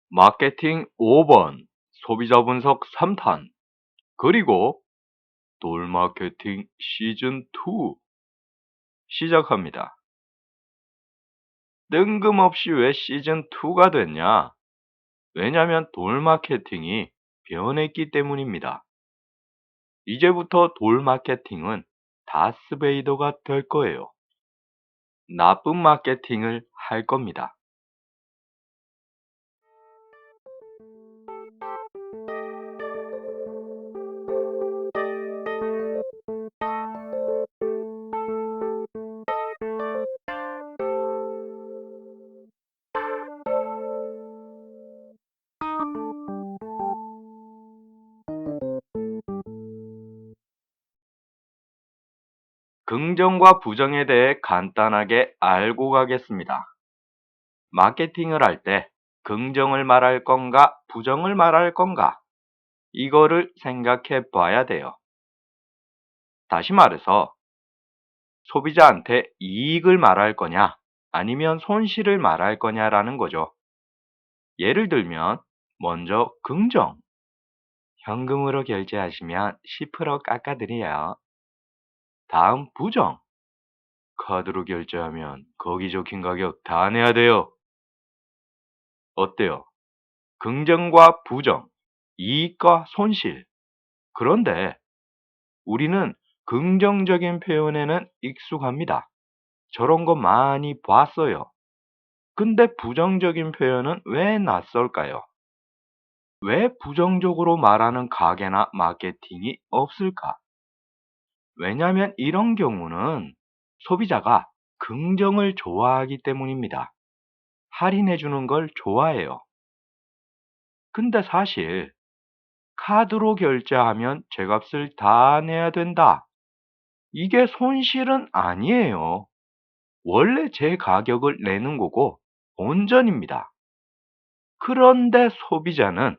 마케팅 5번, 소비자 분석 3탄, 그리고 돌 마케팅 시즌 2 시작합니다. 뜬금없이 왜 시즌 2가 됐냐? 왜냐면 돌 마케팅이 변했기 때문입니다. 이제부터 돌 마케팅은 다스베이더가 될 거예요. 나쁜 마케팅을 할 겁니다. 긍정과 부정에 대해 간단하게 알고 가겠습니다. 마케팅을 할 때 긍정을 말할 건가, 부정을 말할 건가? 이거를 생각해 봐야 돼요. 다시 말해서 소비자한테 이익을 말할 거냐, 아니면 손실을 말할 거냐라는 거죠. 예를 들면 먼저 긍정. 현금으로 결제하시면 10% 깎아드려요. 다음 부정. 카드로 결제하면 거기 적힌 가격 다 내야 돼요. 어때요? 긍정과 부정, 이익과 손실. 그런데 우리는 긍정적인 표현에는 익숙합니다. 저런 거 많이 봤어요. 근데 부정적인 표현은 왜 낯설까요? 왜 부정적으로 말하는 가게나 마케팅이 없을까? 왜냐하면 이런 경우는 소비자가 긍정을 좋아하기 때문입니다. 할인해 주는 걸 좋아해요. 근데 사실 카드로 결제하면 제값을 다 내야 된다. 이게 손실은 아니에요. 원래 제 가격을 내는 거고 본전입니다. 그런데 소비자는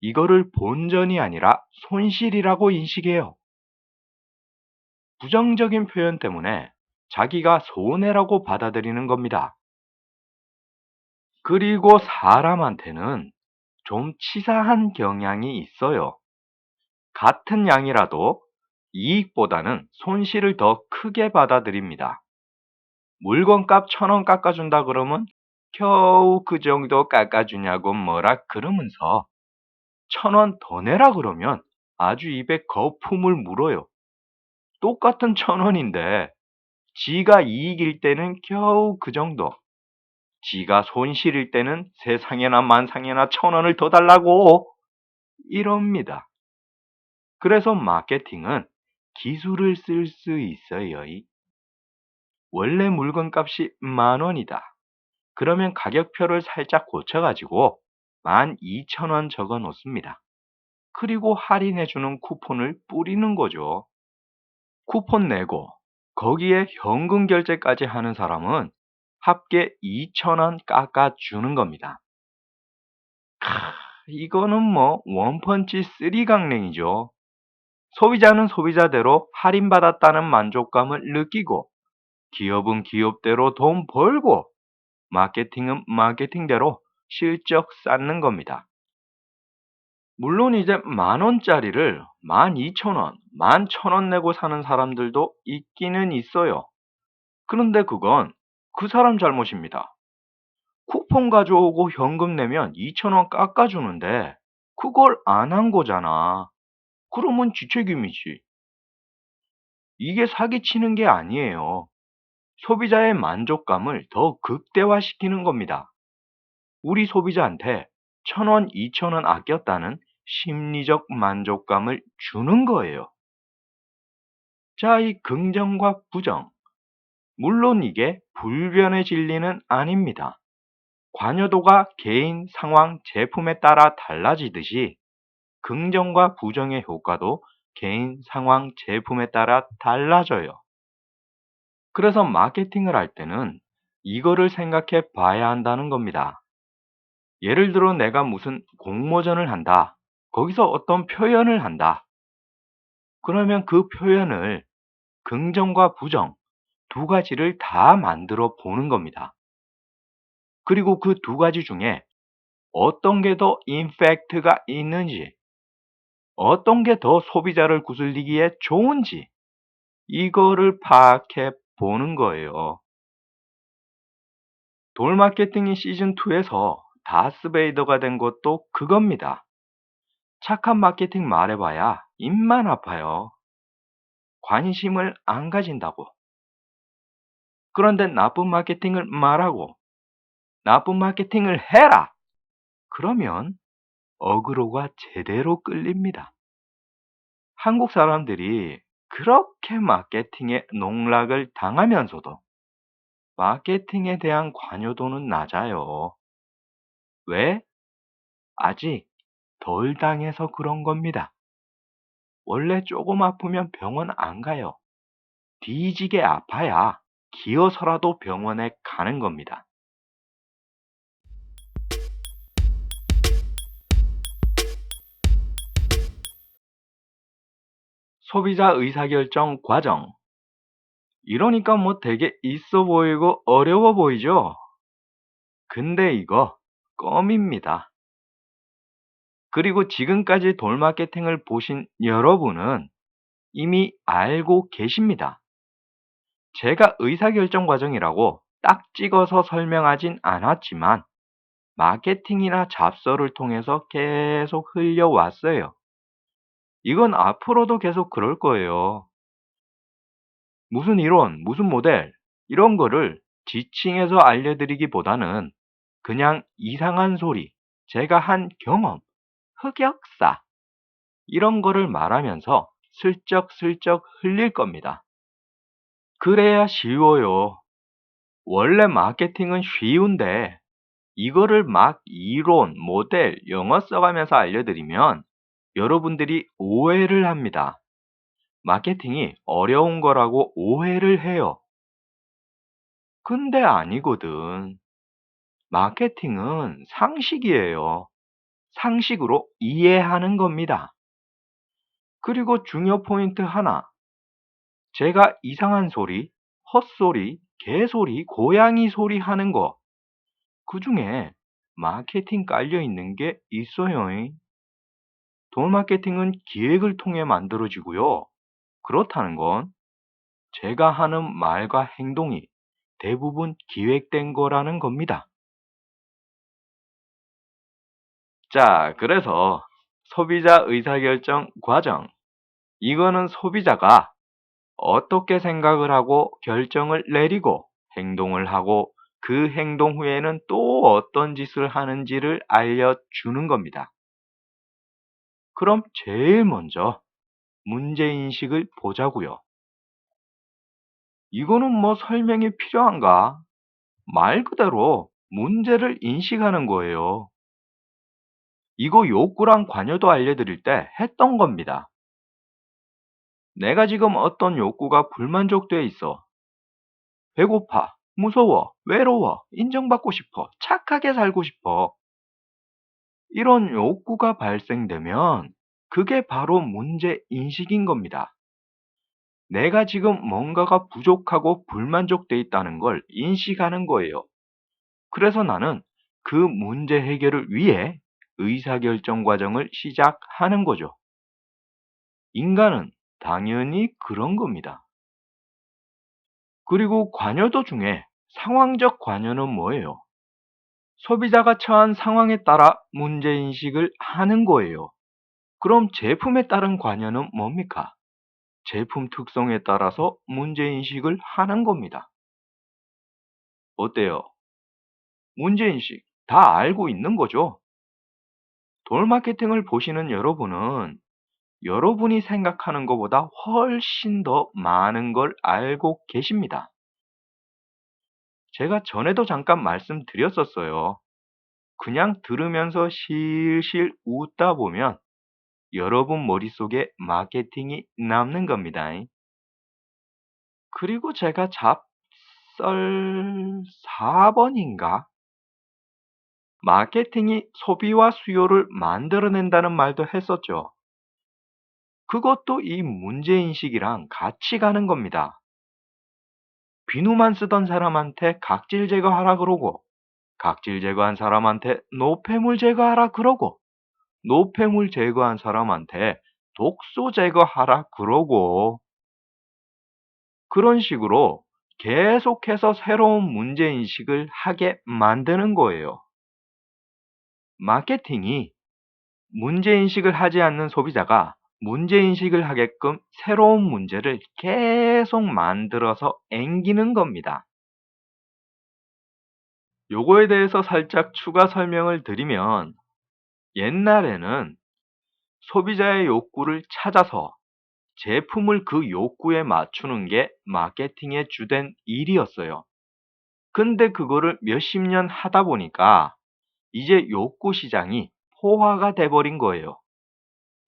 이거를 본전이 아니라 손실이라고 인식해요. 부정적인 표현 때문에 자기가 손해라고 받아들이는 겁니다. 그리고 사람한테는 좀 치사한 경향이 있어요. 같은 양이라도 이익보다는 손실을 더 크게 받아들입니다. 물건값 1,000원 깎아준다 그러면 겨우 그 정도 깎아주냐고 뭐라 그러면서 1,000원 더 내라 그러면 아주 입에 거품을 물어요. 똑같은 1,000원인데 지가 이익일 때는 겨우 그 정도, 지가 손실일 때는 세상에나 만상에나 1,000원을 더 달라고 이럽니다. 그래서 마케팅은 기술을 쓸 수 있어요. 원래 물건값이 10,000원이다. 그러면 가격표를 살짝 고쳐가지고 12,000원 적어 놓습니다. 그리고 할인해주는 쿠폰을 뿌리는 거죠. 쿠폰 내고 거기에 현금 결제까지 하는 사람은 합계 2,000원 깎아주는 겁니다. 이거는 뭐 원펀치 3강냉이죠. 소비자는 소비자대로 할인받았다는 만족감을 느끼고, 기업은 기업대로 돈 벌고, 마케팅은 마케팅대로 실적 쌓는 겁니다. 물론 이제 10,000원짜리를 12,000원, 11,000원 내고 사는 사람들도 있기는 있어요. 그런데 그건 그 사람 잘못입니다. 쿠폰 가져오고 현금 내면 2,000원 깎아주는데 그걸 안 한 거잖아. 그러면 지 책임이지. 이게 사기치는 게 아니에요. 소비자의 만족감을 더 극대화시키는 겁니다. 우리 소비자한테 1,000원, 2,000원 아꼈다는 심리적 만족감을 주는 거예요. 자, 이 긍정과 부정. 물론 이게 불변의 진리는 아닙니다. 관여도가 개인, 상황, 제품에 따라 달라지듯이 긍정과 부정의 효과도 개인, 상황, 제품에 따라 달라져요. 그래서 마케팅을 할 때는 이거를 생각해 봐야 한다는 겁니다. 예를 들어 내가 무슨 공모전을 한다. 거기서 어떤 표현을 한다. 그러면 그 표현을 긍정과 부정 두 가지를 다 만들어 보는 겁니다. 그리고 그 두 가지 중에 어떤 게 더 임팩트가 있는지, 어떤 게 더 소비자를 구슬리기에 좋은지, 이거를 파악해 보는 거예요. 돌 마케팅이 시즌2에서 다스베이더가 된 것도 그겁니다. 착한 마케팅 말해봐야 입만 아파요. 관심을 안 가진다고. 그런데 나쁜 마케팅을 말하고 나쁜 마케팅을 해라! 그러면 어그로가 제대로 끌립니다. 한국 사람들이 그렇게 마케팅에 농락을 당하면서도 마케팅에 대한 관여도는 낮아요. 왜? 아직 덜 당해서 그런 겁니다. 원래 조금 아프면 병원 안 가요. 뒤지게 아파야 기어서라도 병원에 가는 겁니다. 소비자 의사결정 과정. 이러니까 뭐 되게 있어 보이고 어려워 보이죠? 근데 이거 껌입니다. 그리고 지금까지 돌 마케팅을 보신 여러분은 이미 알고 계십니다. 제가 의사결정 과정이라고 딱 찍어서 설명하진 않았지만 마케팅이나 잡서를 통해서 계속 흘려왔어요. 이건 앞으로도 계속 그럴 거예요. 무슨 이론, 무슨 모델, 이런 거를 지칭해서 알려드리기보다는 그냥 이상한 소리, 제가 한 경험, 흑역사, 이런 거를 말하면서 슬쩍슬쩍 흘릴 겁니다. 그래야 쉬워요. 원래 마케팅은 쉬운데 이거를 막 이론, 모델, 영어 써가면서 알려드리면 여러분들이 오해를 합니다. 마케팅이 어려운 거라고 오해를 해요. 근데 아니거든. 마케팅은 상식이에요. 상식으로 이해하는 겁니다. 그리고 중요 포인트 하나. 제가 이상한 소리, 헛소리, 개소리, 고양이 소리 하는 거, 그 중에 마케팅 깔려 있는 게 있어요. 돌 마케팅은 기획을 통해 만들어지고요. 그렇다는 건 제가 하는 말과 행동이 대부분 기획된 거라는 겁니다. 자, 그래서 소비자 의사결정 과정. 이거는 소비자가 어떻게 생각을 하고 결정을 내리고 행동을 하고 그 행동 후에는 또 어떤 짓을 하는지를 알려주는 겁니다. 그럼 제일 먼저 문제인식을 보자고요. 이거는 뭐 설명이 필요한가? 말 그대로 문제를 인식하는 거예요. 이거 욕구랑 관여도 알려드릴 때 했던 겁니다. 내가 지금 어떤 욕구가 불만족돼 있어. 배고파, 무서워, 외로워, 인정받고 싶어, 착하게 살고 싶어. 이런 욕구가 발생되면 그게 바로 문제 인식인 겁니다. 내가 지금 뭔가가 부족하고 불만족돼 있다는 걸 인식하는 거예요. 그래서 나는 그 문제 해결을 위해 의사결정 과정을 시작하는 거죠. 인간은 당연히 그런 겁니다. 그리고 관여도 중에 상황적 관여는 뭐예요? 소비자가 처한 상황에 따라 문제인식을 하는 거예요. 그럼 제품에 따른 관여는 뭡니까? 제품 특성에 따라서 문제인식을 하는 겁니다. 어때요? 문제인식 다 알고 있는 거죠? 돌 마케팅을 보시는 여러분은 여러분이 생각하는 것보다 훨씬 더 많은 걸 알고 계십니다. 제가 전에도 잠깐 말씀드렸었어요. 그냥 들으면서 실실 웃다 보면 여러분 머릿속에 마케팅이 남는 겁니다. 그리고 제가 잡설 4번인가? 마케팅이 소비와 수요를 만들어낸다는 말도 했었죠. 그것도 이 문제인식이랑 같이 가는 겁니다. 비누만 쓰던 사람한테 각질 제거하라 그러고 각질 제거한 사람한테 노폐물 제거하라 그러고, 노폐물 제거한 사람한테 독소 제거하라 그러고, 그런 식으로 계속해서 새로운 문제인식을 하게 만드는 거예요. 마케팅이 문제인식을 하지 않는 소비자가 문제인식을 하게끔 새로운 문제를 계속 만들어서 앵기는 겁니다. 요거에 대해서 살짝 추가 설명을 드리면, 옛날에는 소비자의 욕구를 찾아서 제품을 그 욕구에 맞추는 게 마케팅의 주된 일이었어요. 근데 그거를 몇십 년 하다 보니까 이제 욕구 시장이 포화가 돼버린 거예요.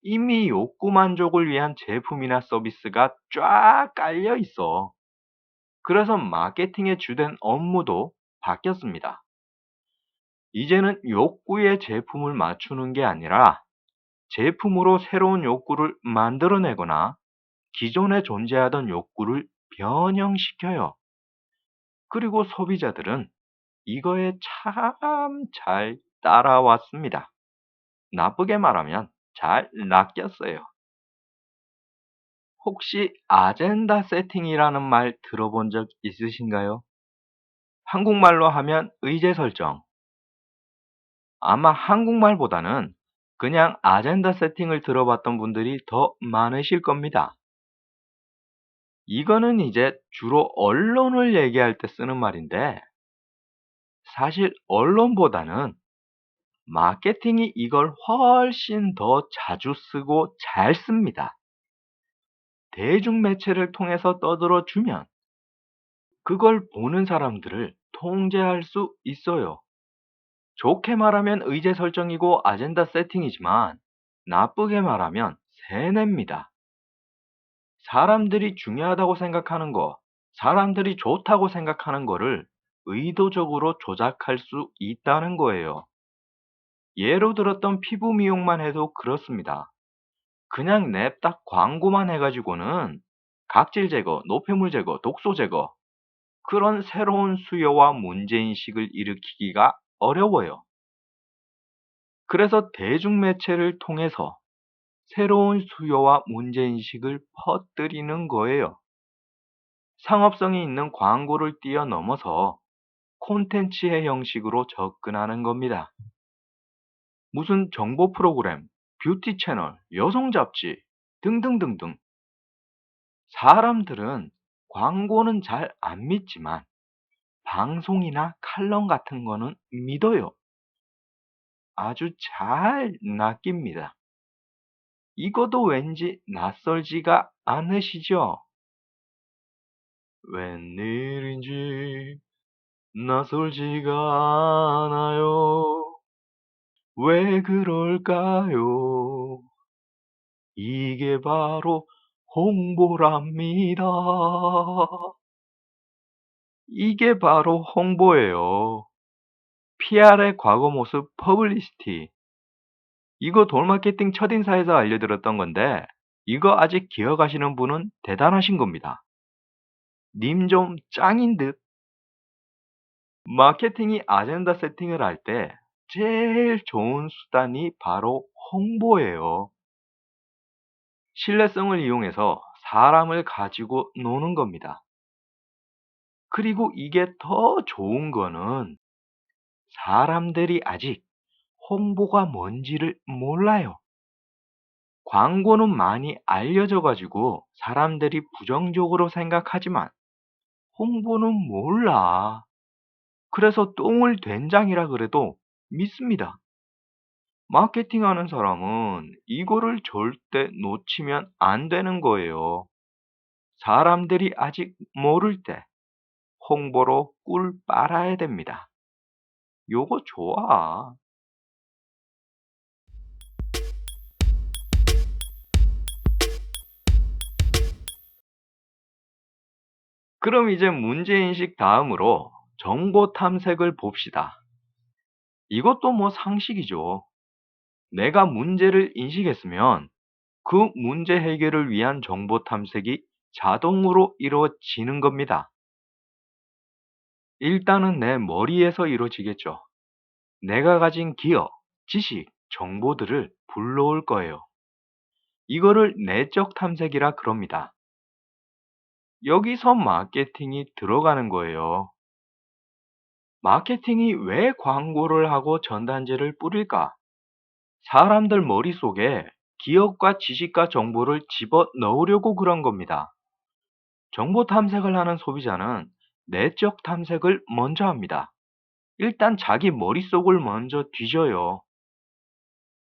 이미 욕구 만족을 위한 제품이나 서비스가 쫙 깔려 있어. 그래서 마케팅의 주된 업무도 바뀌었습니다. 이제는 욕구에 제품을 맞추는 게 아니라 제품으로 새로운 욕구를 만들어내거나 기존에 존재하던 욕구를 변형시켜요. 그리고 소비자들은 이거에 참 잘 따라왔습니다. 나쁘게 말하면 잘 낚였어요. 혹시 아젠다 세팅이라는 말 들어본 적 있으신가요? 한국말로 하면 의제 설정. 아마 한국말보다는 그냥 아젠다 세팅을 들어봤던 분들이 더 많으실 겁니다. 이거는 이제 주로 언론을 얘기할 때 쓰는 말인데, 사실 언론보다는 마케팅이 이걸 훨씬 더 자주 쓰고 잘 씁니다. 대중매체를 통해서 떠들어 주면 그걸 보는 사람들을 통제할 수 있어요. 좋게 말하면 의제 설정이고 아젠다 세팅이지만, 나쁘게 말하면 세뇌입니다. 사람들이 중요하다고 생각하는 거, 사람들이 좋다고 생각하는 거를 의도적으로 조작할 수 있다는 거예요. 예로 들었던 피부 미용만 해도 그렇습니다. 그냥 냅다 광고만 해가지고는 각질 제거, 노폐물 제거, 독소 제거, 그런 새로운 수요와 문제인식을 일으키기가 어려워요. 그래서 대중매체를 통해서 새로운 수요와 문제인식을 퍼뜨리는 거예요. 상업성이 있는 광고를 뛰어넘어서 콘텐츠의 형식으로 접근하는 겁니다. 무슨 정보 프로그램, 뷰티 채널, 여성 잡지 등등등등. 사람들은 광고는 잘 안 믿지만 방송이나 칼럼 같은 거는 믿어요. 아주 잘 낚입니다. 이것도 왠지 낯설지가 않으시죠? 웬일인지 낯설지가 않아요. 왜 그럴까요? 이게 바로 홍보랍니다. 이게 바로 홍보예요. PR의 과거 모습 퍼블리시티. 이거 돌마케팅 첫인사에서 알려드렸던 건데, 이거 아직 기억하시는 분은 대단하신 겁니다. 님 좀 짱인 듯. 마케팅이 아젠다 세팅을 할 때 제일 좋은 수단이 바로 홍보예요. 신뢰성을 이용해서 사람을 가지고 노는 겁니다. 그리고 이게 더 좋은 거는 사람들이 아직 홍보가 뭔지를 몰라요. 광고는 많이 알려져 가지고 사람들이 부정적으로 생각하지만 홍보는 몰라. 그래서 똥을 된장이라 그래도 믿습니다. 마케팅하는 사람은 이거를 절대 놓치면 안 되는 거예요. 사람들이 아직 모를 때 홍보로 꿀 빨아야 됩니다. 요거 좋아. 그럼 이제 문제인식 다음으로 정보 탐색을 봅시다. 이것도 뭐 상식이죠. 내가 문제를 인식했으면 그 문제 해결을 위한 정보 탐색이 자동으로 이루어지는 겁니다. 일단은 내 머리에서 이루어지겠죠. 내가 가진 기억, 지식, 정보들을 불러올 거예요. 이거를 내적 탐색이라 그럽니다. 여기서 마케팅이 들어가는 거예요. 마케팅이 왜 광고를 하고 전단지를 뿌릴까? 사람들 머릿속에 기억과 지식과 정보를 집어 넣으려고 그런 겁니다. 정보 탐색을 하는 소비자는 내적 탐색을 먼저 합니다. 일단 자기 머릿속을 먼저 뒤져요.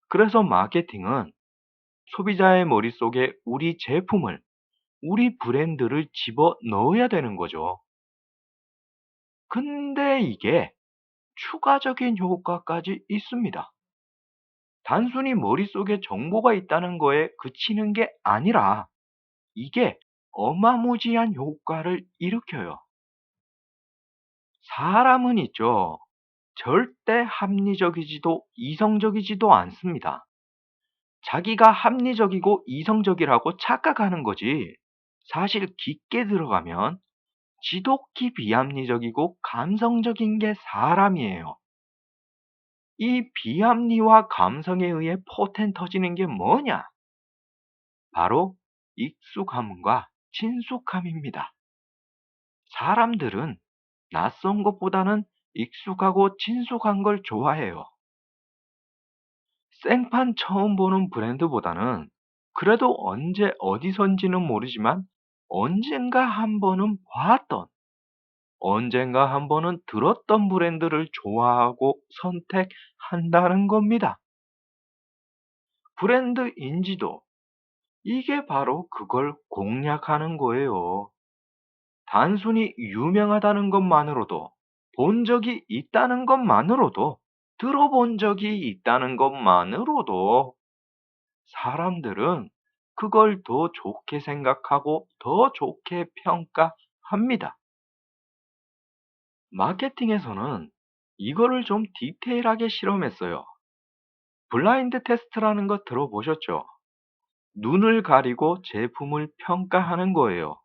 그래서 마케팅은 소비자의 머릿속에 우리 제품을, 우리 브랜드를 집어 넣어야 되는 거죠. 근데 이게 추가적인 효과까지 있습니다. 단순히 머릿속에 정보가 있다는 거에 그치는 게 아니라 이게 어마무지한 효과를 일으켜요. 사람은 있죠. 절대 합리적이지도 이성적이지도 않습니다. 자기가 합리적이고 이성적이라고 착각하는 거지. 사실 깊게 들어가면 지독히 비합리적이고 감성적인 게 사람이에요. 이 비합리와 감성에 의해 포텐 터지는 게 뭐냐? 바로 익숙함과 친숙함입니다. 사람들은 낯선 것보다는 익숙하고 친숙한 걸 좋아해요. 생판 처음 보는 브랜드보다는 그래도 언제 어디선지는 모르지만 언젠가 한 번은 봤던, 언젠가 한 번은 들었던 브랜드를 좋아하고 선택한다는 겁니다. 브랜드 인지도, 이게 바로 그걸 공략하는 거예요. 단순히 유명하다는 것만으로도, 본 적이 있다는 것만으로도, 들어본 적이 있다는 것만으로도 사람들은 그걸 더 좋게 생각하고 더 좋게 평가합니다. 마케팅에서는 이거를 좀 디테일하게 실험했어요. 블라인드 테스트라는 거 들어보셨죠? 눈을 가리고 제품을 평가하는 거예요.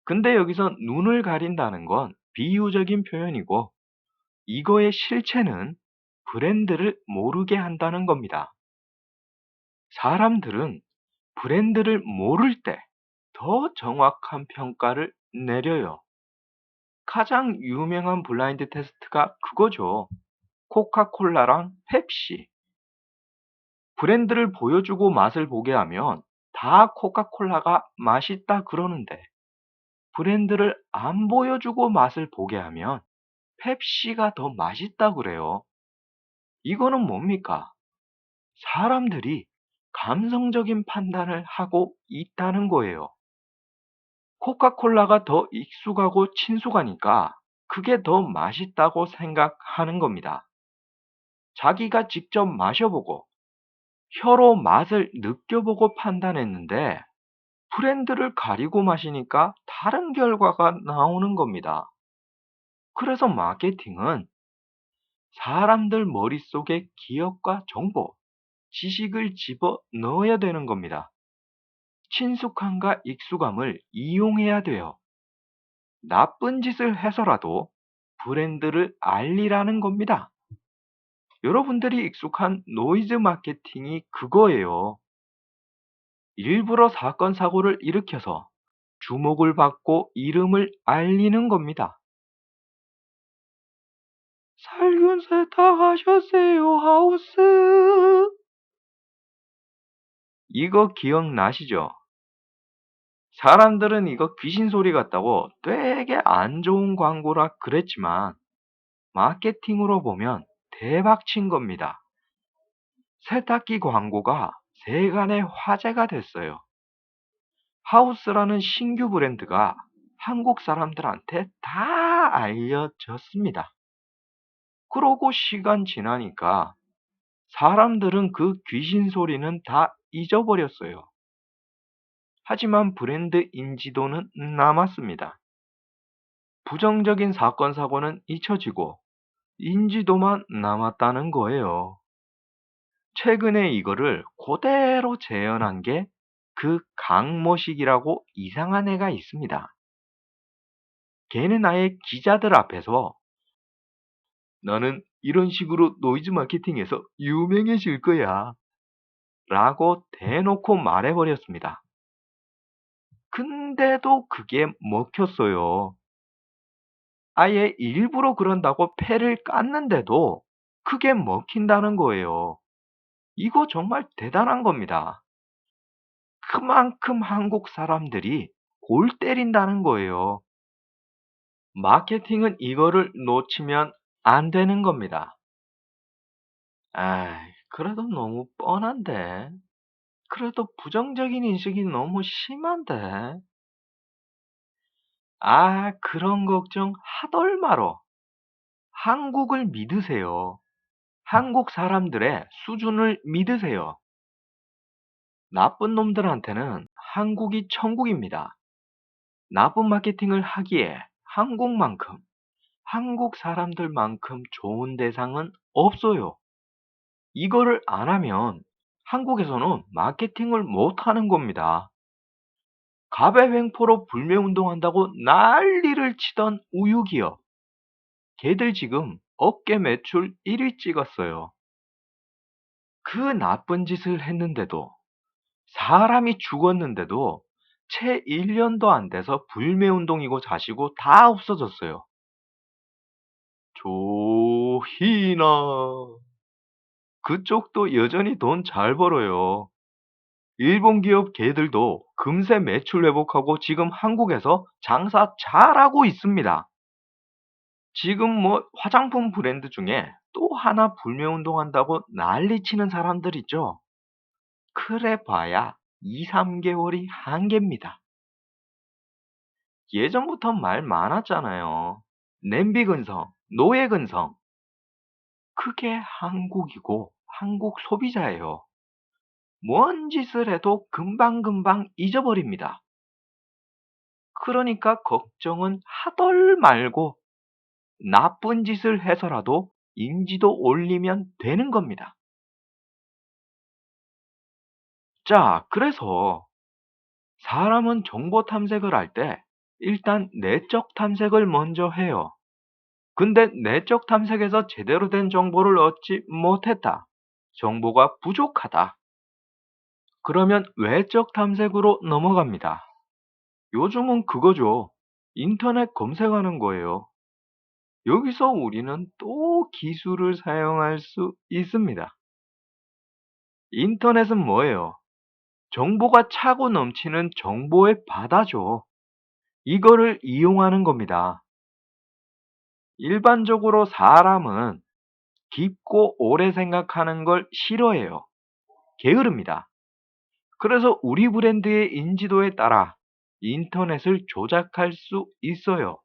근데 여기서 눈을 가린다는 건 비유적인 표현이고 이거의 실체는 브랜드를 모르게 한다는 겁니다. 사람들은 브랜드를 모를 때 더 정확한 평가를 내려요. 가장 유명한 블라인드 테스트가 그거죠. 코카콜라랑 펩시. 브랜드를 보여주고 맛을 보게 하면 다 코카콜라가 맛있다 그러는데 브랜드를 안 보여주고 맛을 보게 하면 펩시가 더 맛있다 그래요. 이거는 뭡니까? 사람들이 감성적인 판단을 하고 있다는 거예요. 코카콜라가 더 익숙하고 친숙하니까 그게 더 맛있다고 생각하는 겁니다. 자기가 직접 마셔보고 혀로 맛을 느껴보고 판단했는데 브랜드를 가리고 마시니까 다른 결과가 나오는 겁니다. 그래서 마케팅은 사람들 머릿속에 기억과 정보, 지식을 집어 넣어야 되는 겁니다. 친숙함과 익숙함을 이용해야 돼요. 나쁜 짓을 해서라도 브랜드를 알리라는 겁니다. 여러분들이 익숙한 노이즈 마케팅이 그거예요. 일부러 사건, 사고를 일으켜서 주목을 받고 이름을 알리는 겁니다. 살균 세탁하셨어요, 하우스. 이거 기억나시죠? 사람들은 이거 귀신 소리 같다고 되게 안 좋은 광고라 그랬지만 마케팅으로 보면 대박 친 겁니다. 세탁기 광고가 세간의 화제가 됐어요. 하우스라는 신규 브랜드가 한국 사람들한테 다 알려졌습니다. 그러고 시간 지나니까 사람들은 그 귀신 소리는 다 잊어버렸어요. 하지만 브랜드 인지도는 남았습니다. 부정적인 사건, 사고는 잊혀지고 인지도만 남았다는 거예요. 최근에 이거를 그대로 재현한 게 그 강모식이라고 이상한 애가 있습니다. 걔는 아예 기자들 앞에서 나는 이런 식으로 노이즈 마케팅에서 유명해질 거야. 라고 대놓고 말해버렸습니다. 근데도 그게 먹혔어요. 아예 일부러 그런다고 패를 깠는데도 그게 먹힌다는 거예요. 이거 정말 대단한 겁니다. 그만큼 한국 사람들이 골 때린다는 거예요. 마케팅은 이거를 놓치면 안 되는 겁니다. 그래도 너무 뻔한데. 그래도 부정적인 인식이 너무 심한데. 그런 걱정 하덜마로 한국을 믿으세요. 한국 사람들의 수준을 믿으세요. 나쁜 놈들한테는 한국이 천국입니다. 나쁜 마케팅을 하기에 한국만큼, 한국 사람들만큼 좋은 대상은 없어요. 이거를 안 하면 한국에서는 마케팅을 못 하는 겁니다. 가배횡포로 불매운동한다고 난리를 치던 우유기업. 걔들 지금 업계 매출 1위 찍었어요. 그 나쁜 짓을 했는데도, 사람이 죽었는데도 채 1년도 안 돼서 불매운동이고 자시고 다 없어졌어요. 조희나. 그쪽도 여전히 돈 잘 벌어요. 일본 기업 걔들도 금세 매출 회복하고 지금 한국에서 장사 잘하고 있습니다. 지금 뭐 화장품 브랜드 중에 또 하나 불매운동한다고 난리치는 사람들 있죠? 그래 봐야 2, 3개월이 한계입니다. 예전부터 말 많았잖아요. 냄비 근성, 노예 근성. 그게 한국이고 한국 소비자예요. 뭔 짓을 해도 금방금방 잊어버립니다. 그러니까 걱정은 하덜 말고 나쁜 짓을 해서라도 인지도 올리면 되는 겁니다. 자, 그래서 사람은 정보 탐색을 할 때 일단 내적 탐색을 먼저 해요. 근데 내적 탐색에서 제대로 된 정보를 얻지 못했다. 정보가 부족하다. 그러면 외적 탐색으로 넘어갑니다. 요즘은 그거죠. 인터넷 검색하는 거예요. 여기서 우리는 또 기술을 사용할 수 있습니다. 인터넷은 뭐예요? 정보가 차고 넘치는 정보의 바다죠. 이거를 이용하는 겁니다. 일반적으로 사람은 깊고 오래 생각하는 걸 싫어해요. 게으릅니다. 그래서 우리 브랜드의 인지도에 따라 인터넷을 조작할 수 있어요.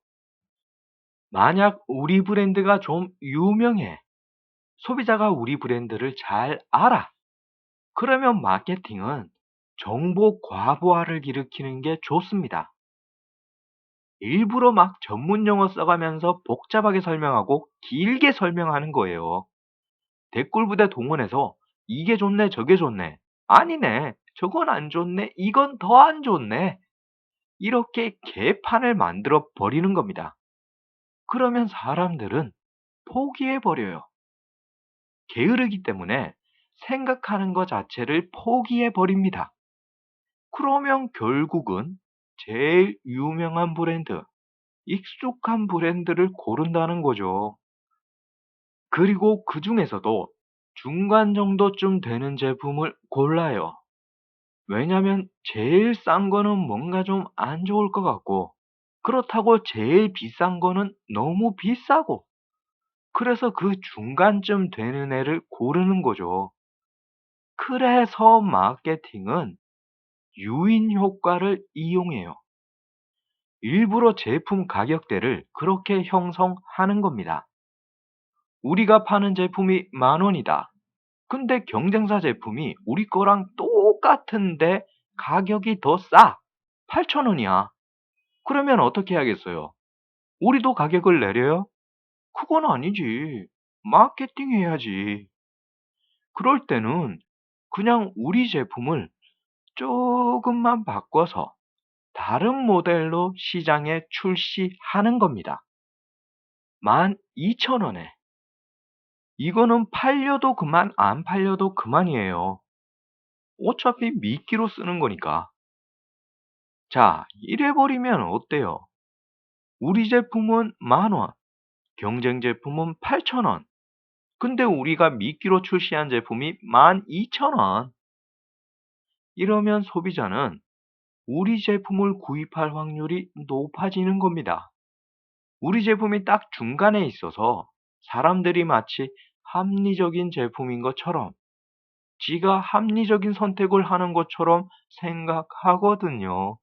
만약 우리 브랜드가 좀 유명해. 소비자가 우리 브랜드를 잘 알아. 그러면 마케팅은 정보 과부하를 일으키는 게 좋습니다. 일부러 막 전문 용어 써가면서 복잡하게 설명하고 길게 설명하는 거예요. 댓글 부대 동원해서 이게 좋네, 저게 좋네. 아니네, 저건 안 좋네, 이건 더 안 좋네. 이렇게 개판을 만들어 버리는 겁니다. 그러면 사람들은 포기해버려요. 게으르기 때문에 생각하는 것 자체를 포기해버립니다. 그러면 결국은 제일 유명한 브랜드, 익숙한 브랜드를 고른다는 거죠. 그리고 그 중에서도 중간 정도쯤 되는 제품을 골라요. 왜냐면 제일 싼 거는 뭔가 좀 안 좋을 것 같고, 그렇다고 제일 비싼 거는 너무 비싸고, 그래서 그 중간쯤 되는 애를 고르는 거죠. 그래서 마케팅은 유인 효과를 이용해요. 일부러 제품 가격대를 그렇게 형성하는 겁니다. 우리가 파는 제품이 10,000원이다. 근데 경쟁사 제품이 우리 거랑 똑같은데 가격이 더 싸. 8,000원이야. 그러면 어떻게 해야겠어요? 우리도 가격을 내려요? 그건 아니지. 마케팅 해야지. 그럴 때는 그냥 우리 제품을 조금만 바꿔서 다른 모델로 시장에 출시하는 겁니다. 12,000원에. 이거는 팔려도 그만, 안 팔려도 그만이에요. 어차피 미끼로 쓰는 거니까. 자, 이래버리면 어때요? 우리 제품은 10,000원, 경쟁 제품은 8,000원. 근데 우리가 미끼로 출시한 제품이 12,000원. 이러면 소비자는 우리 제품을 구입할 확률이 높아지는 겁니다. 우리 제품이 딱 중간에 있어서 사람들이 마치 합리적인 제품인 것처럼 지가 합리적인 선택을 하는 것처럼 생각하거든요.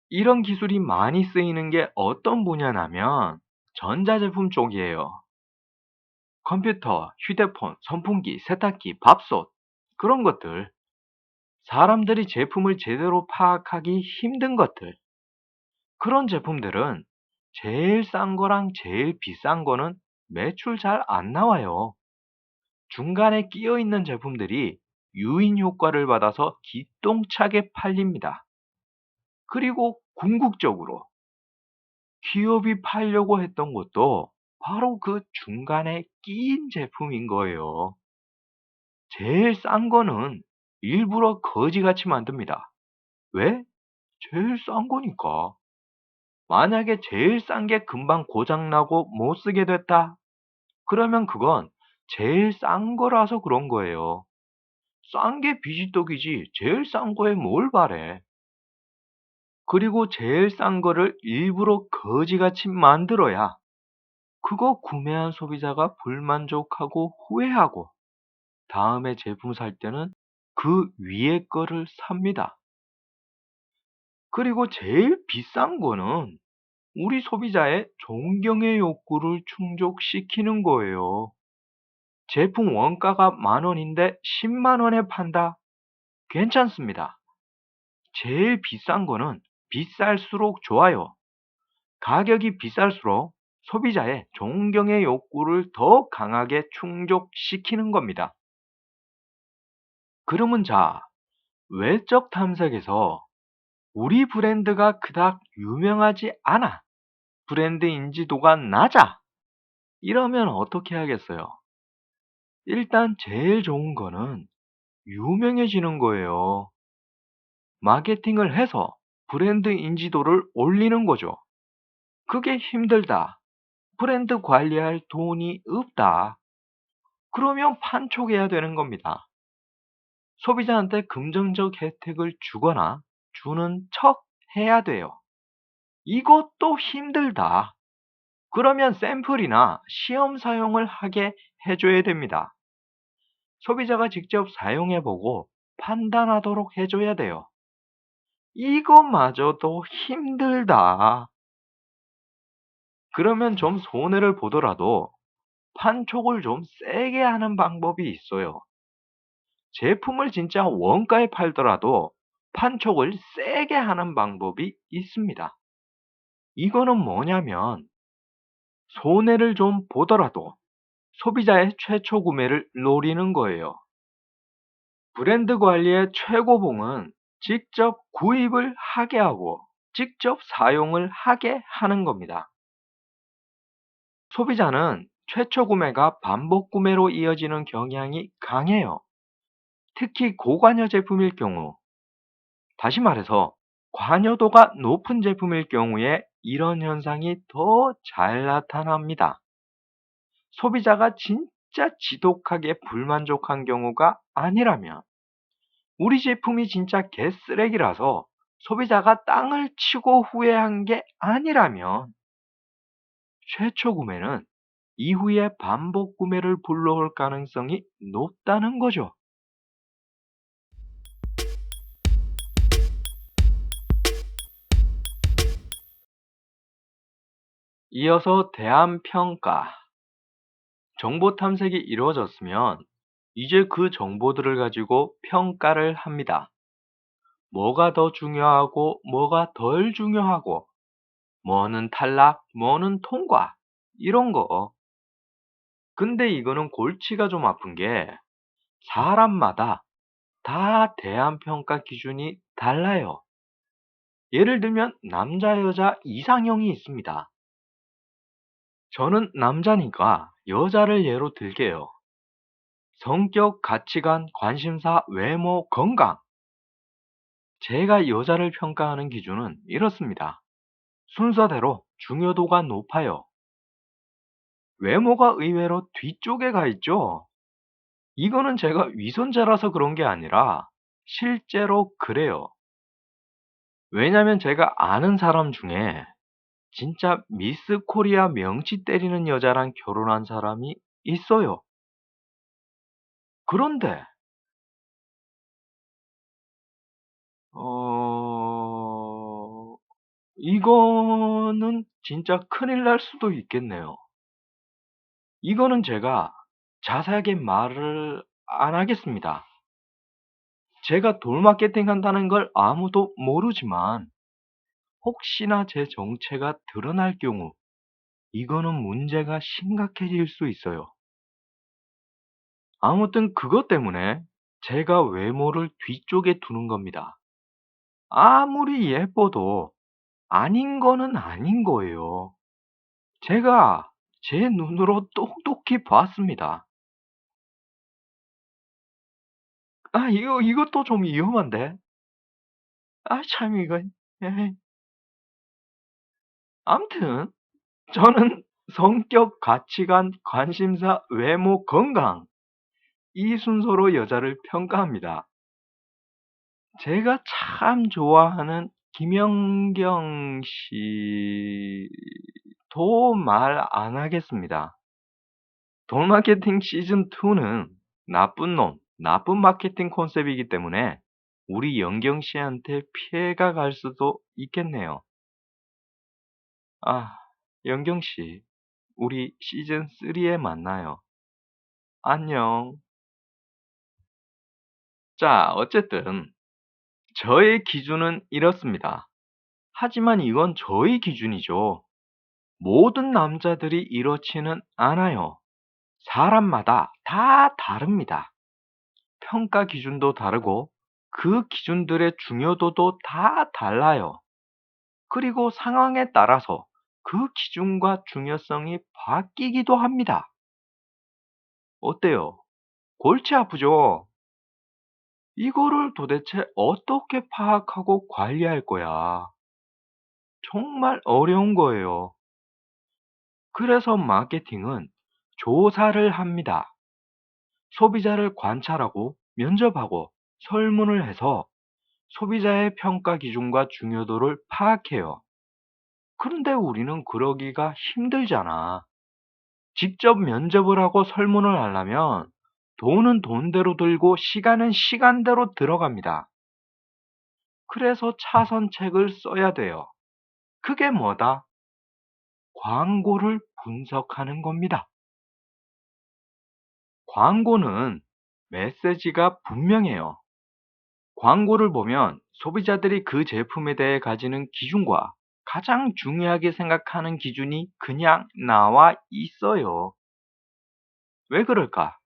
이런 기술이 많이 쓰이는 게 어떤 분야냐면 전자제품 쪽이에요. 컴퓨터, 휴대폰, 선풍기, 세탁기, 밥솥 그런 것들. 사람들이 제품을 제대로 파악하기 힘든 것들. 그런 제품들은 제일 싼 거랑 제일 비싼 거는 매출 잘 안 나와요. 중간에 끼어 있는 제품들이 유인 효과를 받아서 기똥차게 팔립니다. 그리고 궁극적으로 기업이 팔려고 했던 것도 바로 그 중간에 끼인 제품인 거예요. 제일 싼 거는 일부러 거지같이 만듭니다. 왜? 제일 싼 거니까. 만약에 제일 싼 게 금방 고장나고 못 쓰게 됐다. 그러면 그건 제일 싼 거라서 그런 거예요. 싼 게 비지떡이지 제일 싼 거에 뭘 바래. 그리고 제일 싼 거를 일부러 거지같이 만들어야 그거 구매한 소비자가 불만족하고 후회하고 다음에 제품 살 때는 그 위에 거를 삽니다. 그리고 제일 비싼 거는 우리 소비자의 존경의 욕구를 충족시키는 거예요. 제품 원가가 10,000원인데 10만 원에 판다? 괜찮습니다. 제일 비싼 거는 비쌀수록 좋아요. 가격이 비쌀수록 소비자의 존경의 욕구를 더 강하게 충족시키는 겁니다. 그러면 자, 외적 탐색에서 우리 브랜드가 그닥 유명하지 않아. 브랜드 인지도가 낮아. 이러면 어떻게 하겠어요? 일단 제일 좋은 거는 유명해지는 거예요. 마케팅을 해서 브랜드 인지도를 올리는 거죠. 그게 힘들다. 브랜드 관리할 돈이 없다. 그러면 판촉해야 되는 겁니다. 소비자한테 금전적 혜택을 주거나 주는 척 해야 돼요. 이것도 힘들다. 그러면 샘플이나 시험 사용을 하게 해줘야 됩니다. 소비자가 직접 사용해보고 판단하도록 해줘야 돼요. 이것마저도 힘들다. 그러면 좀 손해를 보더라도 판촉을 좀 세게 하는 방법이 있어요. 제품을 진짜 원가에 팔더라도 판촉을 세게 하는 방법이 있습니다. 이거는 뭐냐면 손해를 좀 보더라도 소비자의 최초 구매를 노리는 거예요. 브랜드 관리의 최고봉은 직접 구입을 하게 하고 직접 사용을 하게 하는 겁니다. 소비자는 최초 구매가 반복 구매로 이어지는 경향이 강해요. 특히 고관여 제품일 경우, 다시 말해서 관여도가 높은 제품일 경우에 이런 현상이 더 잘 나타납니다. 소비자가 진짜 지독하게 불만족한 경우가 아니라면 우리 제품이 진짜 개쓰레기라서 소비자가 땅을 치고 후회한 게 아니라면 최초 구매는 이후에 반복 구매를 불러올 가능성이 높다는 거죠. 이어서 대안평가. 정보 탐색이 이루어졌으면 이제 그 정보들을 가지고 평가를 합니다. 뭐가 더 중요하고 뭐가 덜 중요하고 뭐는 탈락, 뭐는 통과 이런 거. 근데 이거는 골치가 좀 아픈 게 사람마다 다 대안평가 기준이 달라요. 예를 들면 남자, 여자 이상형이 있습니다. 저는 남자니까 여자를 예로 들게요. 성격, 가치관, 관심사, 외모, 건강. 제가 여자를 평가하는 기준은 이렇습니다. 순서대로 중요도가 높아요. 외모가 의외로 뒤쪽에 가 있죠? 이거는 제가 위선자라서 그런 게 아니라 실제로 그래요. 왜냐면 제가 아는 사람 중에 진짜 미스 코리아 명치 때리는 여자랑 결혼한 사람이 있어요. 그런데, 어, 이거는 진짜 큰일 날 수도 있겠네요. 이거는 제가 자세하게 말을 안 하겠습니다. 제가 돌 마케팅 한다는 걸 아무도 모르지만 혹시나 제 정체가 드러날 경우 이거는 문제가 심각해질 수 있어요. 아무튼 그것 때문에 제가 외모를 뒤쪽에 두는 겁니다. 아무리 예뻐도 아닌 거는 아닌 거예요. 제가 제 눈으로 똑똑히 봤습니다. 이것도 좀 위험한데? 참, 이거. 에이. 암튼, 저는 성격, 가치관, 관심사, 외모, 건강. 이 순서로 여자를 평가합니다. 제가 참 좋아하는 김연경 씨도 말 안 하겠습니다. 돈 마케팅 시즌 2는 나쁜 놈, 나쁜 마케팅 컨셉이기 때문에 우리 연경 씨한테 피해가 갈 수도 있겠네요. 아, 연경 씨, 우리 시즌 3에 만나요. 안녕. 자, 어쨌든 저의 기준은 이렇습니다. 하지만 이건 저의 기준이죠. 모든 남자들이 이렇지는 않아요. 사람마다 다 다릅니다. 평가 기준도 다르고 그 기준들의 중요도도 다 달라요. 그리고 상황에 따라서 그 기준과 중요성이 바뀌기도 합니다. 어때요? 골치 아프죠? 이거를 도대체 어떻게 파악하고 관리할 거야? 정말 어려운 거예요. 그래서 마케팅은 조사를 합니다. 소비자를 관찰하고 면접하고 설문을 해서 소비자의 평가 기준과 중요도를 파악해요. 그런데 우리는 그러기가 힘들잖아. 직접 면접을 하고 설문을 하려면 돈은 돈대로 들고 시간은 시간대로 들어갑니다. 그래서 차선책을 써야 돼요. 그게 뭐다? 광고를 분석하는 겁니다. 광고는 메시지가 분명해요. 광고를 보면 소비자들이 그 제품에 대해 가지는 기준과 가장 중요하게 생각하는 기준이 그냥 나와 있어요. 왜 그럴까?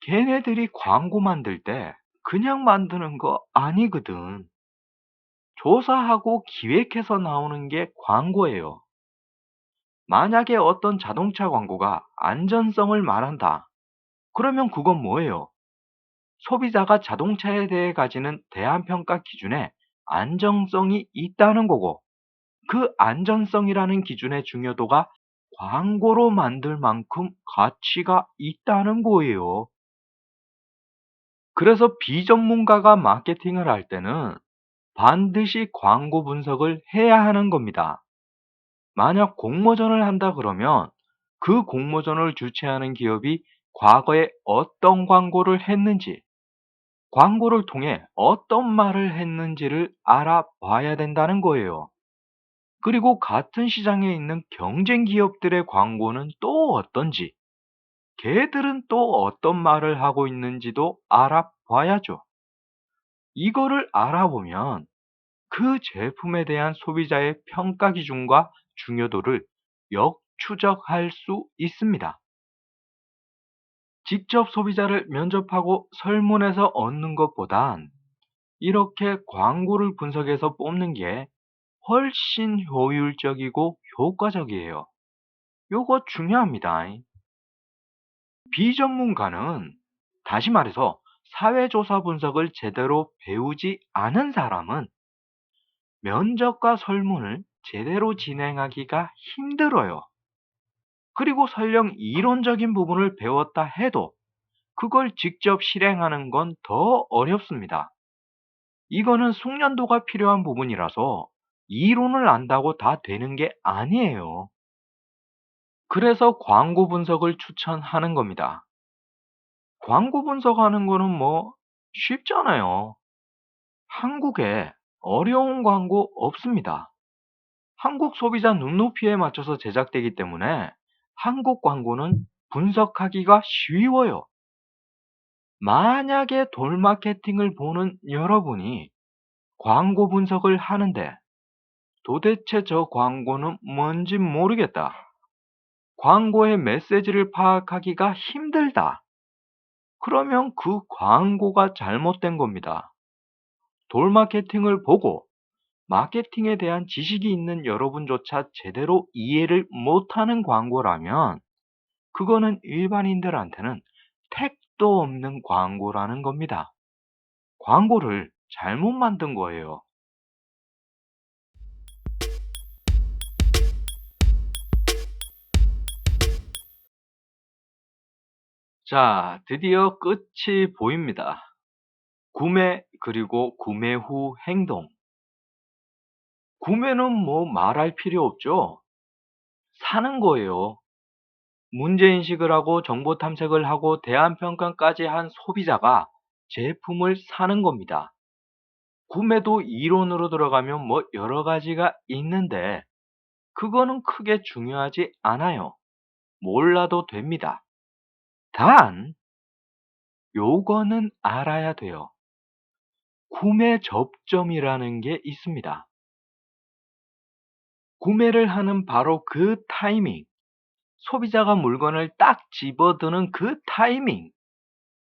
걔네들이 광고 만들 때 그냥 만드는 거 아니거든. 조사하고 기획해서 나오는 게 광고예요. 만약에 어떤 자동차 광고가 안전성을 말한다. 그러면 그건 뭐예요? 소비자가 자동차에 대해 가지는 대한평가 기준에 안정성이 있다는 거고, 그 안전성이라는 기준의 중요도가 광고로 만들 만큼 가치가 있다는 거예요. 그래서 비전문가가 마케팅을 할 때는 반드시 광고 분석을 해야 하는 겁니다. 만약 공모전을 한다 그러면 그 공모전을 주최하는 기업이 과거에 어떤 광고를 했는지, 광고를 통해 어떤 말을 했는지를 알아봐야 된다는 거예요. 그리고 같은 시장에 있는 경쟁 기업들의 광고는 또 어떤지, 걔들은 또 어떤 말을 하고 있는지도 알아봐야죠. 이거를 알아보면 그 제품에 대한 소비자의 평가 기준과 중요도를 역추적할 수 있습니다. 직접 소비자를 면접하고 설문해서 얻는 것보단 이렇게 광고를 분석해서 뽑는 게 훨씬 효율적이고 효과적이에요. 요거 중요합니다. 비전문가는 다시 말해서 사회조사 분석을 제대로 배우지 않은 사람은 면접과 설문을 제대로 진행하기가 힘들어요. 그리고 설령 이론적인 부분을 배웠다 해도 그걸 직접 실행하는 건 더 어렵습니다. 이거는 숙련도가 필요한 부분이라서 이론을 안다고 다 되는 게 아니에요. 그래서 광고 분석을 추천하는 겁니다. 광고 분석하는 거는 쉽잖아요. 한국에 어려운 광고 없습니다. 한국 소비자 눈높이에 맞춰서 제작되기 때문에 한국 광고는 분석하기가 쉬워요. 만약에 돌 마케팅을 보는 여러분이 광고 분석을 하는데 도대체 저 광고는 뭔지 모르겠다. 광고의 메시지를 파악하기가 힘들다. 그러면 그 광고가 잘못된 겁니다. 돌 마케팅을 보고 마케팅에 대한 지식이 있는 여러분조차 제대로 이해를 못하는 광고라면 그거는 일반인들한테는 택도 없는 광고라는 겁니다. 광고를 잘못 만든 거예요. 자, 드디어 끝이 보입니다. 구매 그리고 구매 후 행동. 구매는 말할 필요 없죠. 사는 거예요. 문제인식을 하고 정보 탐색을 하고 대안 평가까지 한 소비자가 제품을 사는 겁니다. 구매도 이론으로 들어가면 여러 가지가 있는데 그거는 크게 중요하지 않아요. 몰라도 됩니다. 단, 요거는 알아야 돼요. 구매 접점이라는 게 있습니다. 구매를 하는 바로 그 타이밍, 소비자가 물건을 딱 집어드는 그 타이밍,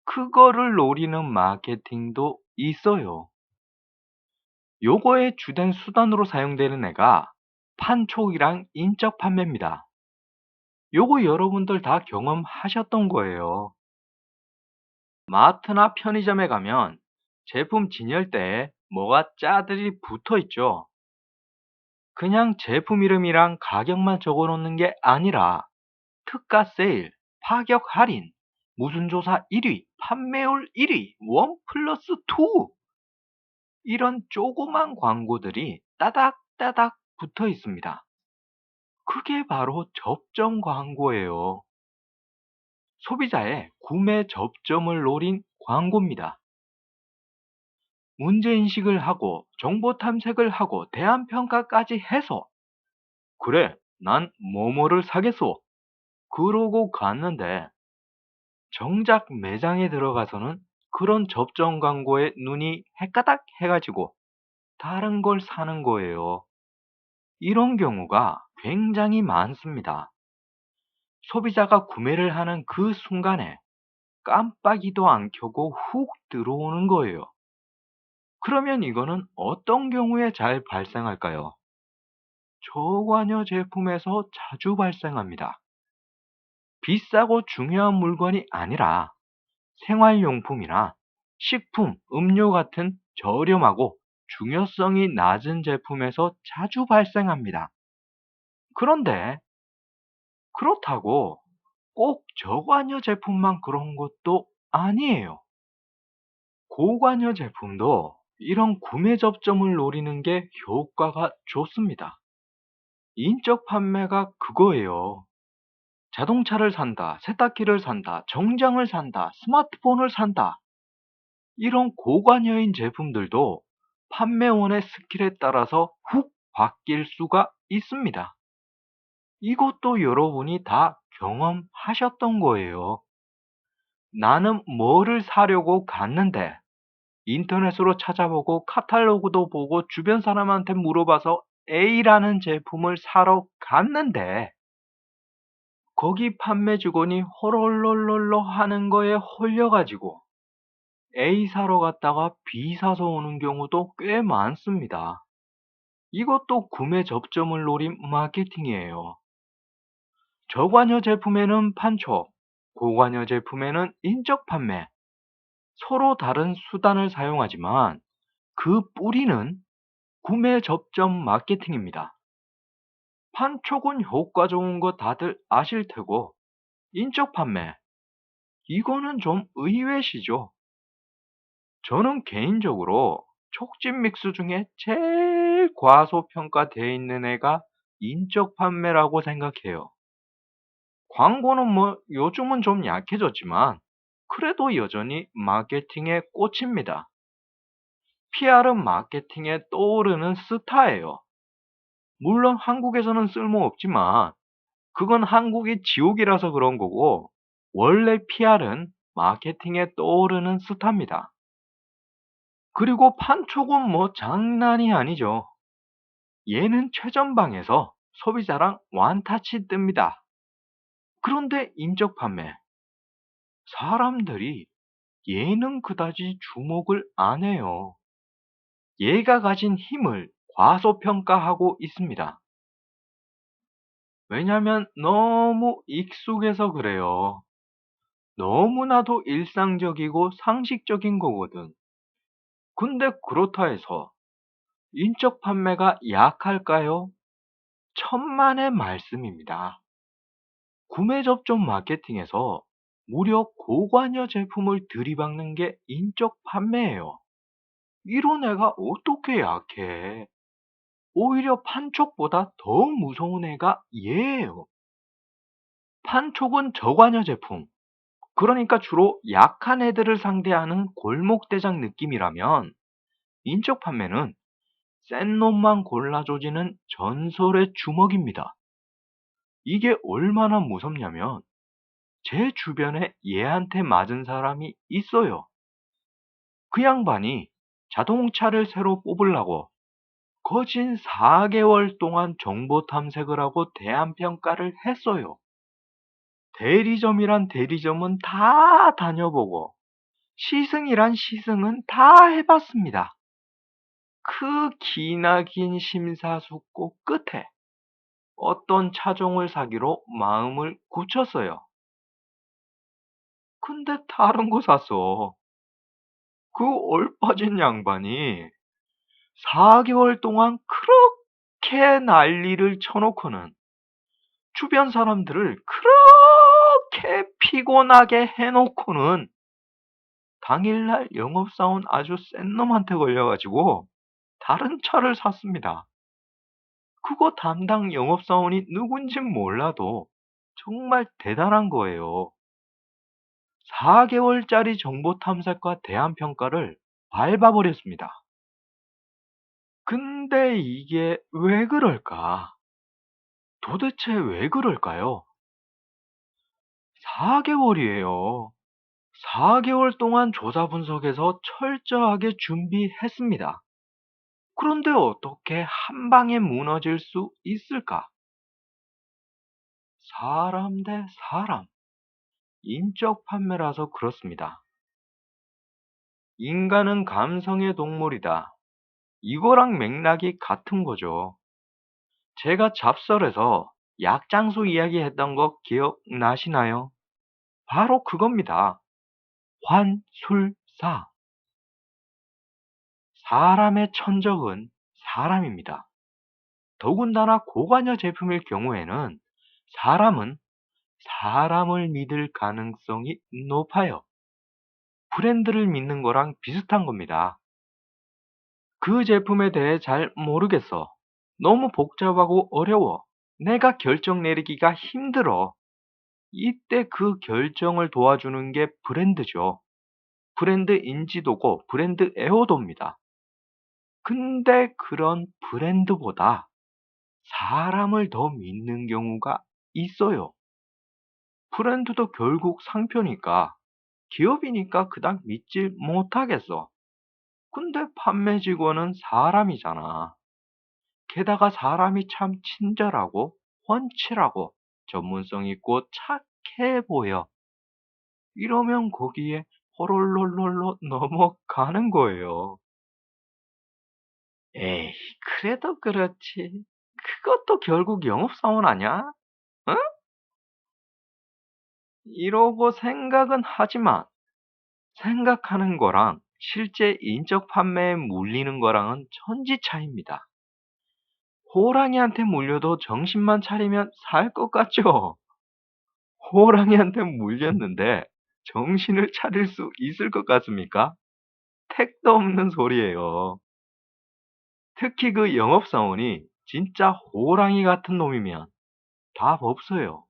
그거를 노리는 마케팅도 있어요. 요거의 주된 수단으로 사용되는 애가 판촉이랑 인적 판매입니다. 요거 여러분들 다 경험하셨던 거예요. 마트나 편의점에 가면 제품 진열대에 뭐가 짜들이 붙어 있죠. 그냥 제품 이름이랑 가격만 적어 놓는 게 아니라 특가 세일, 파격 할인, 무슨 조사 1위, 판매율 1위, 원 플러스 투 이런 조그만 광고들이 따닥따닥 붙어 있습니다. 그게 바로 접점 광고예요. 소비자의 구매 접점을 노린 광고입니다. 문제인식을 하고 정보 탐색을 하고 대안 평가까지 해서 그래, 난 뭐뭐를 사겠소. 그러고 갔는데 정작 매장에 들어가서는 그런 접점 광고에 눈이 헷가닥 해가지고 다른 걸 사는 거예요. 이런 경우가 굉장히 많습니다. 소비자가 구매를 하는 그 순간에 깜빡이도 안 켜고 훅 들어오는 거예요. 그러면 이거는 어떤 경우에 잘 발생할까요? 저관여 제품에서 자주 발생합니다. 비싸고 중요한 물건이 아니라 생활용품이나 식품, 음료 같은 저렴하고 중요성이 낮은 제품에서 자주 발생합니다. 그런데 그렇다고 꼭 저관여 제품만 그런 것도 아니에요. 고관여 제품도 이런 구매 접점을 노리는 게 효과가 좋습니다. 인적 판매가 그거예요. 자동차를 산다, 세탁기를 산다, 정장을 산다, 스마트폰을 산다. 이런 고관여인 제품들도 판매원의 스킬에 따라서 훅 바뀔 수가 있습니다. 이것도 여러분이 다 경험하셨던 거예요. 나는 뭐를 사려고 갔는데 인터넷으로 찾아보고 카탈로그도 보고 주변 사람한테 물어봐서 A라는 제품을 사러 갔는데 거기 판매 직원이 홀롤롤롤 하는 거에 홀려가지고 A 사러 갔다가 B 사서 오는 경우도 꽤 많습니다. 이것도 구매 접점을 노린 마케팅이에요. 저관여 제품에는 판촉, 고관여 제품에는 인적 판매, 서로 다른 수단을 사용하지만 그 뿌리는 구매 접점 마케팅입니다. 판촉은 효과 좋은 거 다들 아실 테고, 인적 판매, 이거는 좀 의외시죠. 저는 개인적으로 촉진 믹스 중에 제일 과소평가되어 있는 애가 인적 판매라고 생각해요. 광고는 요즘은 좀 약해졌지만 그래도 여전히 마케팅의 꽃입니다. PR은 마케팅에 떠오르는 스타예요. 물론 한국에서는 쓸모없지만 그건 한국이 지옥이라서 그런 거고 원래 PR은 마케팅에 떠오르는 스타입니다. 그리고 판촉은 장난이 아니죠. 얘는 최전방에서 소비자랑 완타치 뜹니다. 그런데 인적 판매. 사람들이 얘는 그다지 주목을 안 해요. 얘가 가진 힘을 과소평가하고 있습니다. 왜냐면 너무 익숙해서 그래요. 너무나도 일상적이고 상식적인 거거든. 근데 그렇다 해서 인적 판매가 약할까요? 천만의 말씀입니다. 구매 접종 마케팅에서 무려 고관여 제품을 들이박는 게 인적 판매예요. 이런 애가 어떻게 약해? 오히려 판촉보다 더 무서운 애가 얘예요. 판촉은 저관여 제품, 그러니까 주로 약한 애들을 상대하는 골목대장 느낌이라면 인적 판매는 센 놈만 골라 조지는 전설의 주먹입니다. 이게 얼마나 무섭냐면 제 주변에 얘한테 맞은 사람이 있어요. 그 양반이 자동차를 새로 뽑으려고 거진 4개월 동안 정보 탐색을 하고 대안평가를 했어요. 대리점이란 대리점은 다 다녀보고 시승이란 시승은 다 해봤습니다. 그 기나긴 심사숙고 끝에 어떤 차종을 사기로 마음을 굳혔어요. 근데 다른 거 샀어. 그 얼빠진 양반이 4개월 동안 그렇게 난리를 쳐놓고는 주변 사람들을 그렇게 피곤하게 해놓고는 당일날 영업사원 아주 센 놈한테 걸려가지고 다른 차를 샀습니다. 그거 담당 영업사원이 누군진 몰라도 정말 대단한 거예요. 4개월짜리 정보 탐색과 대안평가를 밟아버렸습니다. 근데 이게 왜 그럴까? 도대체 왜 그럴까요? 4개월이에요. 4개월 동안 조사 분석해서 철저하게 준비했습니다. 그런데 어떻게 한 방에 무너질 수 있을까? 사람 대 사람. 인적 판매라서 그렇습니다. 인간은 감성의 동물이다. 이거랑 맥락이 같은 거죠. 제가 잡설에서 약장수 이야기했던 거 기억나시나요? 바로 그겁니다. 환술사. 사람의 천적은 사람입니다. 더군다나 고관여 제품일 경우에는 사람은 사람을 믿을 가능성이 높아요. 브랜드를 믿는 거랑 비슷한 겁니다. 그 제품에 대해 잘 모르겠어. 너무 복잡하고 어려워. 내가 결정 내리기가 힘들어. 이때 그 결정을 도와주는 게 브랜드죠. 브랜드 인지도고 브랜드 애호도입니다. 근데 그런 브랜드보다 사람을 더 믿는 경우가 있어요. 브랜드도 결국 상표니까 기업이니까 그닥 믿질 못하겠어. 근데 판매 직원은 사람이잖아. 게다가 사람이 참 친절하고 훤칠하고 전문성 있고 착해 보여. 이러면 거기에 호롤롤롤로 넘어가는 거예요. 에이, 그래도 그렇지. 그것도 결국 영업사원 아냐? 응? 이러고 생각은 하지만 생각하는 거랑 실제 인적 판매에 물리는 거랑은 천지 차이입니다. 호랑이한테 물려도 정신만 차리면 살 것 같죠? 호랑이한테 물렸는데 정신을 차릴 수 있을 것 같습니까? 택도 없는 소리예요. 특히 그 영업사원이 진짜 호랑이 같은 놈이면 답 없어요.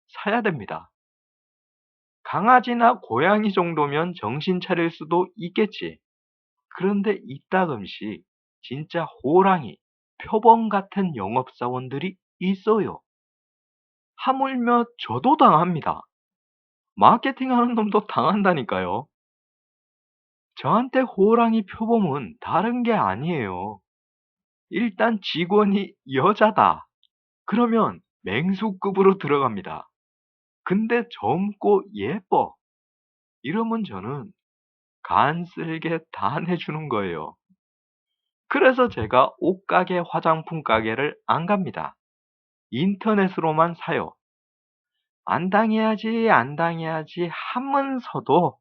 사야 됩니다. 강아지나 고양이 정도면 정신 차릴 수도 있겠지. 그런데 이따금씩 진짜 호랑이, 표범 같은 영업사원들이 있어요. 하물며 저도 당합니다. 마케팅하는 놈도 당한다니까요. 저한테 호랑이 표범은 다른 게 아니에요. 일단 직원이 여자다. 그러면 맹수급으로 들어갑니다. 근데 젊고 예뻐. 이러면 저는 간쓸게 다 내주는 거예요. 그래서 제가 옷가게, 화장품 가게를 안 갑니다. 인터넷으로만 사요. 안 당해야지, 안 당해야지 하면서도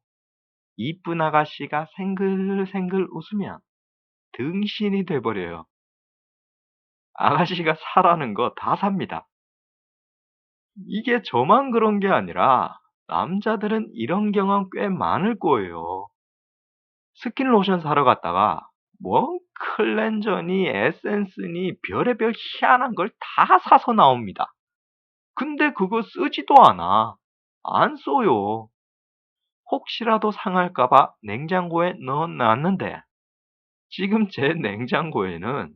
이쁜 아가씨가 생글생글 웃으면 등신이 돼버려요. 아가씨가 사라는 거 다 삽니다. 이게 저만 그런 게 아니라 남자들은 이런 경험 꽤 많을 거예요. 스킨 로션 사러 갔다가 뭐 클렌저니 에센스니 별의별 희한한 걸 다 사서 나옵니다. 근데 그거 쓰지도 않아. 안 써요. 혹시라도 상할까봐 냉장고에 넣어놨는데 지금 제 냉장고에는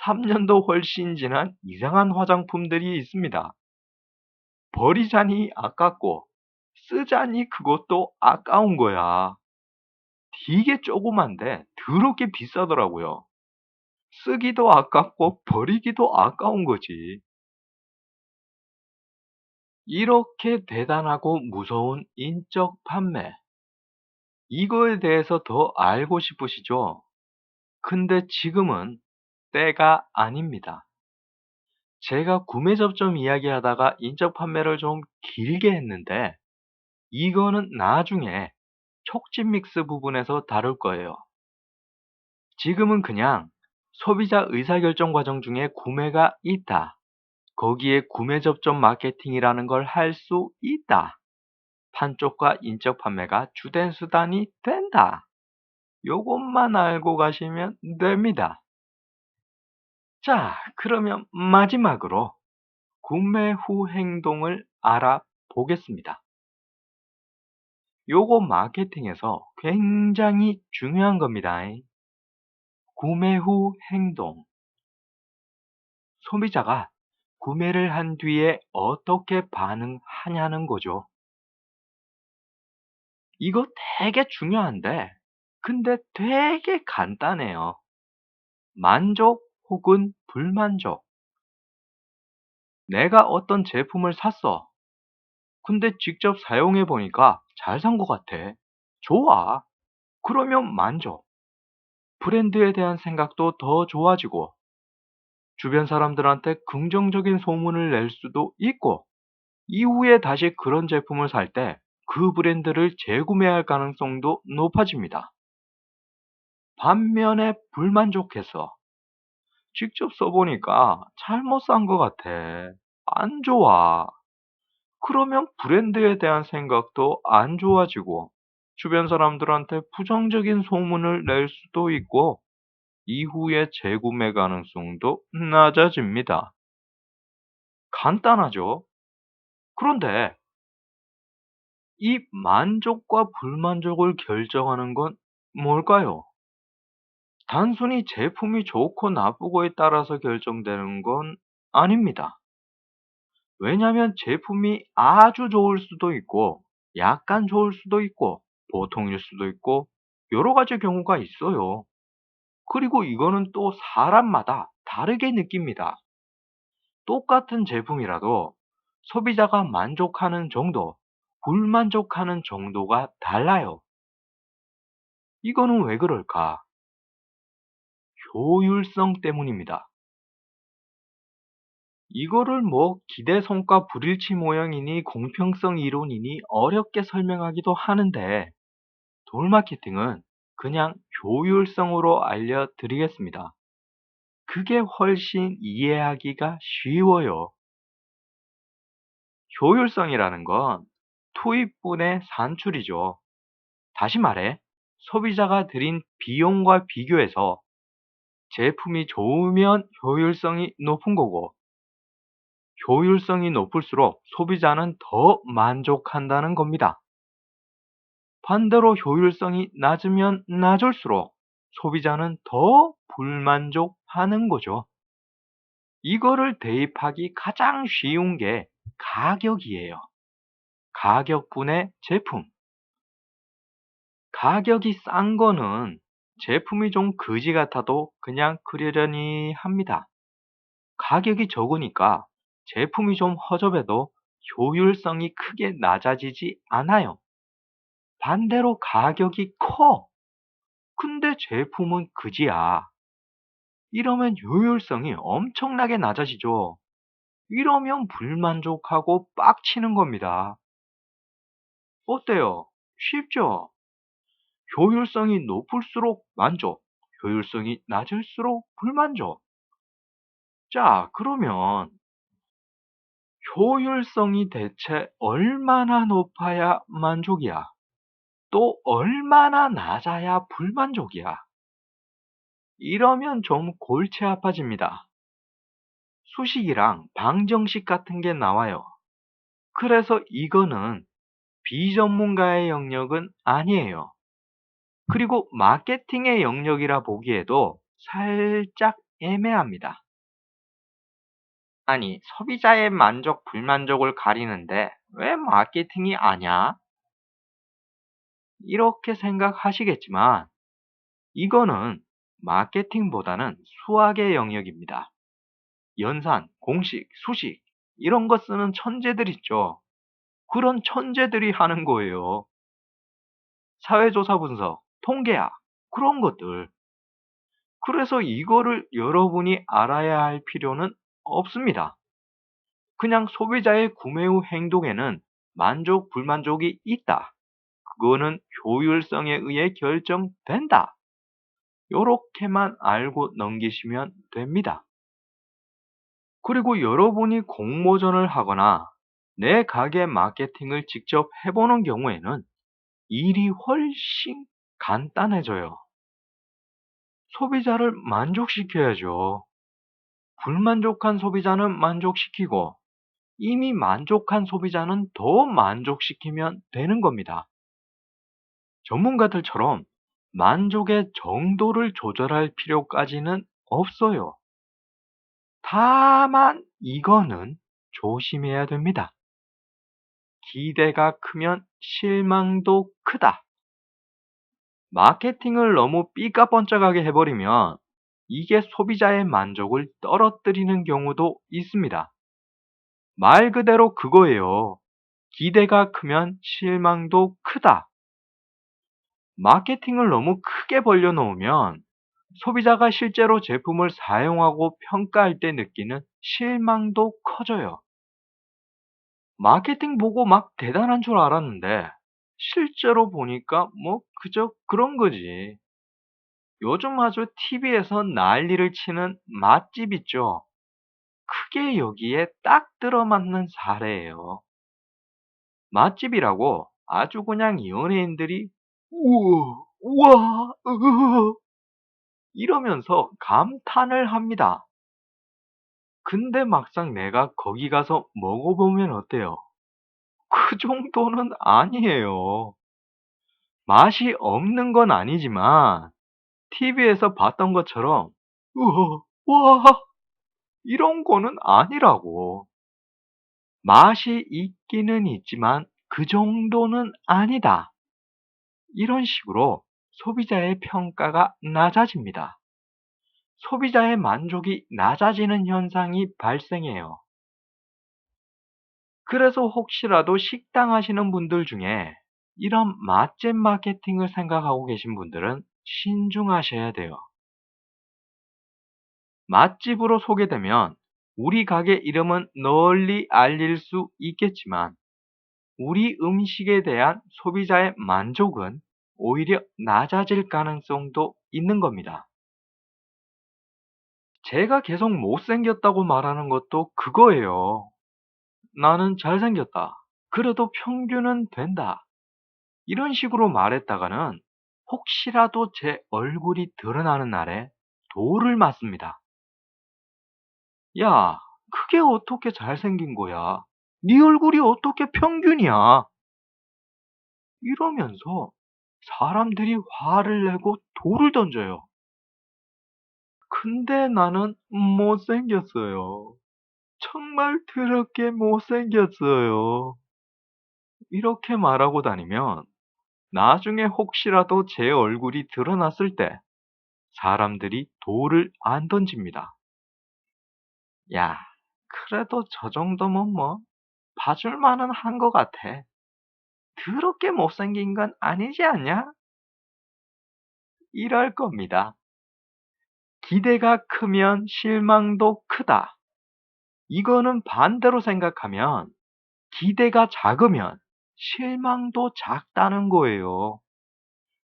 3년도 훨씬 지난 이상한 화장품들이 있습니다. 버리자니 아깝고 쓰자니 그것도 아까운 거야. 되게 조그만데 더럽게 비싸더라고요. 쓰기도 아깝고 버리기도 아까운 거지. 이렇게 대단하고 무서운 인적 판매. 이거에 대해서 더 알고 싶으시죠? 근데 지금은 때가 아닙니다. 제가 구매 접점 이야기하다가 인적 판매를 좀 길게 했는데 이거는 나중에 촉진 믹스 부분에서 다룰 거예요. 지금은 그냥 소비자 의사결정 과정 중에 구매가 있다. 거기에 구매 접점 마케팅이라는 걸 할 수 있다. 판촉과 인적 판매가 주된 수단이 된다. 요것만 알고 가시면 됩니다. 자, 그러면 마지막으로 구매 후 행동을 알아보겠습니다. 요거 마케팅에서 굉장히 중요한 겁니다. 구매 후 행동. 소비자가 구매를 한 뒤에 어떻게 반응하냐는 거죠. 이거 되게 중요한데, 근데 되게 간단해요. 만족 혹은 불만족. 내가 어떤 제품을 샀어. 근데 직접 사용해 보니까 잘 산 것 같아. 좋아. 그러면 만족. 브랜드에 대한 생각도 더 좋아지고, 주변 사람들한테 긍정적인 소문을 낼 수도 있고, 이후에 다시 그런 제품을 살 때 그 브랜드를 재구매할 가능성도 높아집니다. 반면에 불만족해서 직접 써보니까 잘못 산 것 같아. 안 좋아. 그러면 브랜드에 대한 생각도 안 좋아지고 주변 사람들한테 부정적인 소문을 낼 수도 있고 이후에 재구매 가능성도 낮아집니다. 간단하죠? 그런데 이 만족과 불만족을 결정하는 건 뭘까요? 단순히 제품이 좋고 나쁘고에 따라서 결정되는 건 아닙니다. 왜냐하면 제품이 아주 좋을 수도 있고, 약간 좋을 수도 있고, 보통일 수도 있고, 여러 가지 경우가 있어요. 그리고 이거는 또 사람마다 다르게 느낍니다. 똑같은 제품이라도 소비자가 만족하는 정도, 불만족하는 정도가 달라요. 이거는 왜 그럴까? 효율성 때문입니다. 이거를 기대 성과 불일치 모형이니 공평성 이론이니 어렵게 설명하기도 하는데 돌 마케팅은 그냥 효율성으로 알려드리겠습니다. 그게 훨씬 이해하기가 쉬워요. 효율성이라는 건 투입분의 산출이죠. 다시 말해, 소비자가 들인 비용과 비교해서 제품이 좋으면 효율성이 높은 거고, 효율성이 높을수록 소비자는 더 만족한다는 겁니다. 반대로 효율성이 낮으면 낮을수록 소비자는 더 불만족하는 거죠. 이거를 대입하기 가장 쉬운 게 가격이에요. 가격분의 제품. 가격이 싼 거는 제품이 좀 거지 같아도 그냥 그러려니 합니다. 가격이 적으니까 제품이 좀 허접해도 효율성이 크게 낮아지지 않아요. 반대로 가격이 커. 근데 제품은 그지야. 이러면 효율성이 엄청나게 낮아지죠. 이러면 불만족하고 빡치는 겁니다. 어때요? 쉽죠? 효율성이 높을수록 만족, 효율성이 낮을수록 불만족. 자, 그러면 효율성이 대체 얼마나 높아야 만족이야? 또 얼마나 낮아야 불만족이야? 이러면 좀 골치 아파집니다. 수식이랑 방정식 같은 게 나와요. 그래서 이거는 비전문가의 영역은 아니에요. 그리고 마케팅의 영역이라 보기에도 살짝 애매합니다. 아니, 소비자의 만족, 불만족을 가리는데 왜 마케팅이 아냐? 이렇게 생각하시겠지만 이거는 마케팅보다는 수학의 영역입니다. 연산, 공식, 수식 이런 거 쓰는 천재들 있죠. 그런 천재들이 하는 거예요. 사회조사 분석, 통계학 그런 것들. 그래서 이거를 여러분이 알아야 할 필요는 없습니다. 그냥 소비자의 구매 후 행동에는 만족, 불만족이 있다. 그거는 효율성에 의해 결정된다. 요렇게만 알고 넘기시면 됩니다. 그리고 여러분이 공모전을 하거나 내 가게 마케팅을 직접 해보는 경우에는 일이 훨씬 간단해져요. 소비자를 만족시켜야죠. 불만족한 소비자는 만족시키고 이미 만족한 소비자는 더 만족시키면 되는 겁니다. 전문가들처럼 만족의 정도를 조절할 필요까지는 없어요. 다만 이거는 조심해야 됩니다. 기대가 크면 실망도 크다. 마케팅을 너무 삐까번쩍하게 해버리면 이게 소비자의 만족을 떨어뜨리는 경우도 있습니다. 말 그대로 그거예요. 기대가 크면 실망도 크다. 마케팅을 너무 크게 벌려놓으면 소비자가 실제로 제품을 사용하고 평가할 때 느끼는 실망도 커져요. 마케팅 보고 막 대단한 줄 알았는데 실제로 보니까 그저 그런 거지. 요즘 아주 TV에서 난리를 치는 맛집 있죠. 크게 여기에 딱 들어맞는 사례예요. 맛집이라고 아주 그냥 연예인들이 우와, 우와, 이러면서 감탄을 합니다. 근데 막상 내가 거기 가서 먹어보면 어때요? 그 정도는 아니에요. 맛이 없는 건 아니지만 TV에서 봤던 것처럼 우와, 와 이런 거는 아니라고. 맛이 있기는 있지만 그 정도는 아니다. 이런 식으로 소비자의 평가가 낮아집니다. 소비자의 만족이 낮아지는 현상이 발생해요. 그래서 혹시라도 식당 하시는 분들 중에 이런 맛집 마케팅을 생각하고 계신 분들은 신중하셔야 돼요. 맛집으로 소개되면 우리 가게 이름은 널리 알릴 수 있겠지만 우리 음식에 대한 소비자의 만족은 오히려 낮아질 가능성도 있는 겁니다. 제가 계속 못생겼다고 말하는 것도 그거예요. 나는 잘생겼다. 그래도 평균은 된다. 이런 식으로 말했다가는 혹시라도 제 얼굴이 드러나는 날에 돌을 맞습니다. 야, 그게 어떻게 잘생긴 거야? 네 얼굴이 어떻게 평균이야? 이러면서 사람들이 화를 내고 돌을 던져요. 근데 나는 못생겼어요. 정말 더럽게 못생겼어요. 이렇게 말하고 다니면 나중에 혹시라도 제 얼굴이 드러났을 때 사람들이 돌을 안 던집니다. 야, 그래도 저 정도면 뭐 봐줄 만은 한 것 같아. 더럽게 못생긴 건 아니지 않냐? 이럴 겁니다. 기대가 크면 실망도 크다. 이거는 반대로 생각하면 기대가 작으면 실망도 작다는 거예요.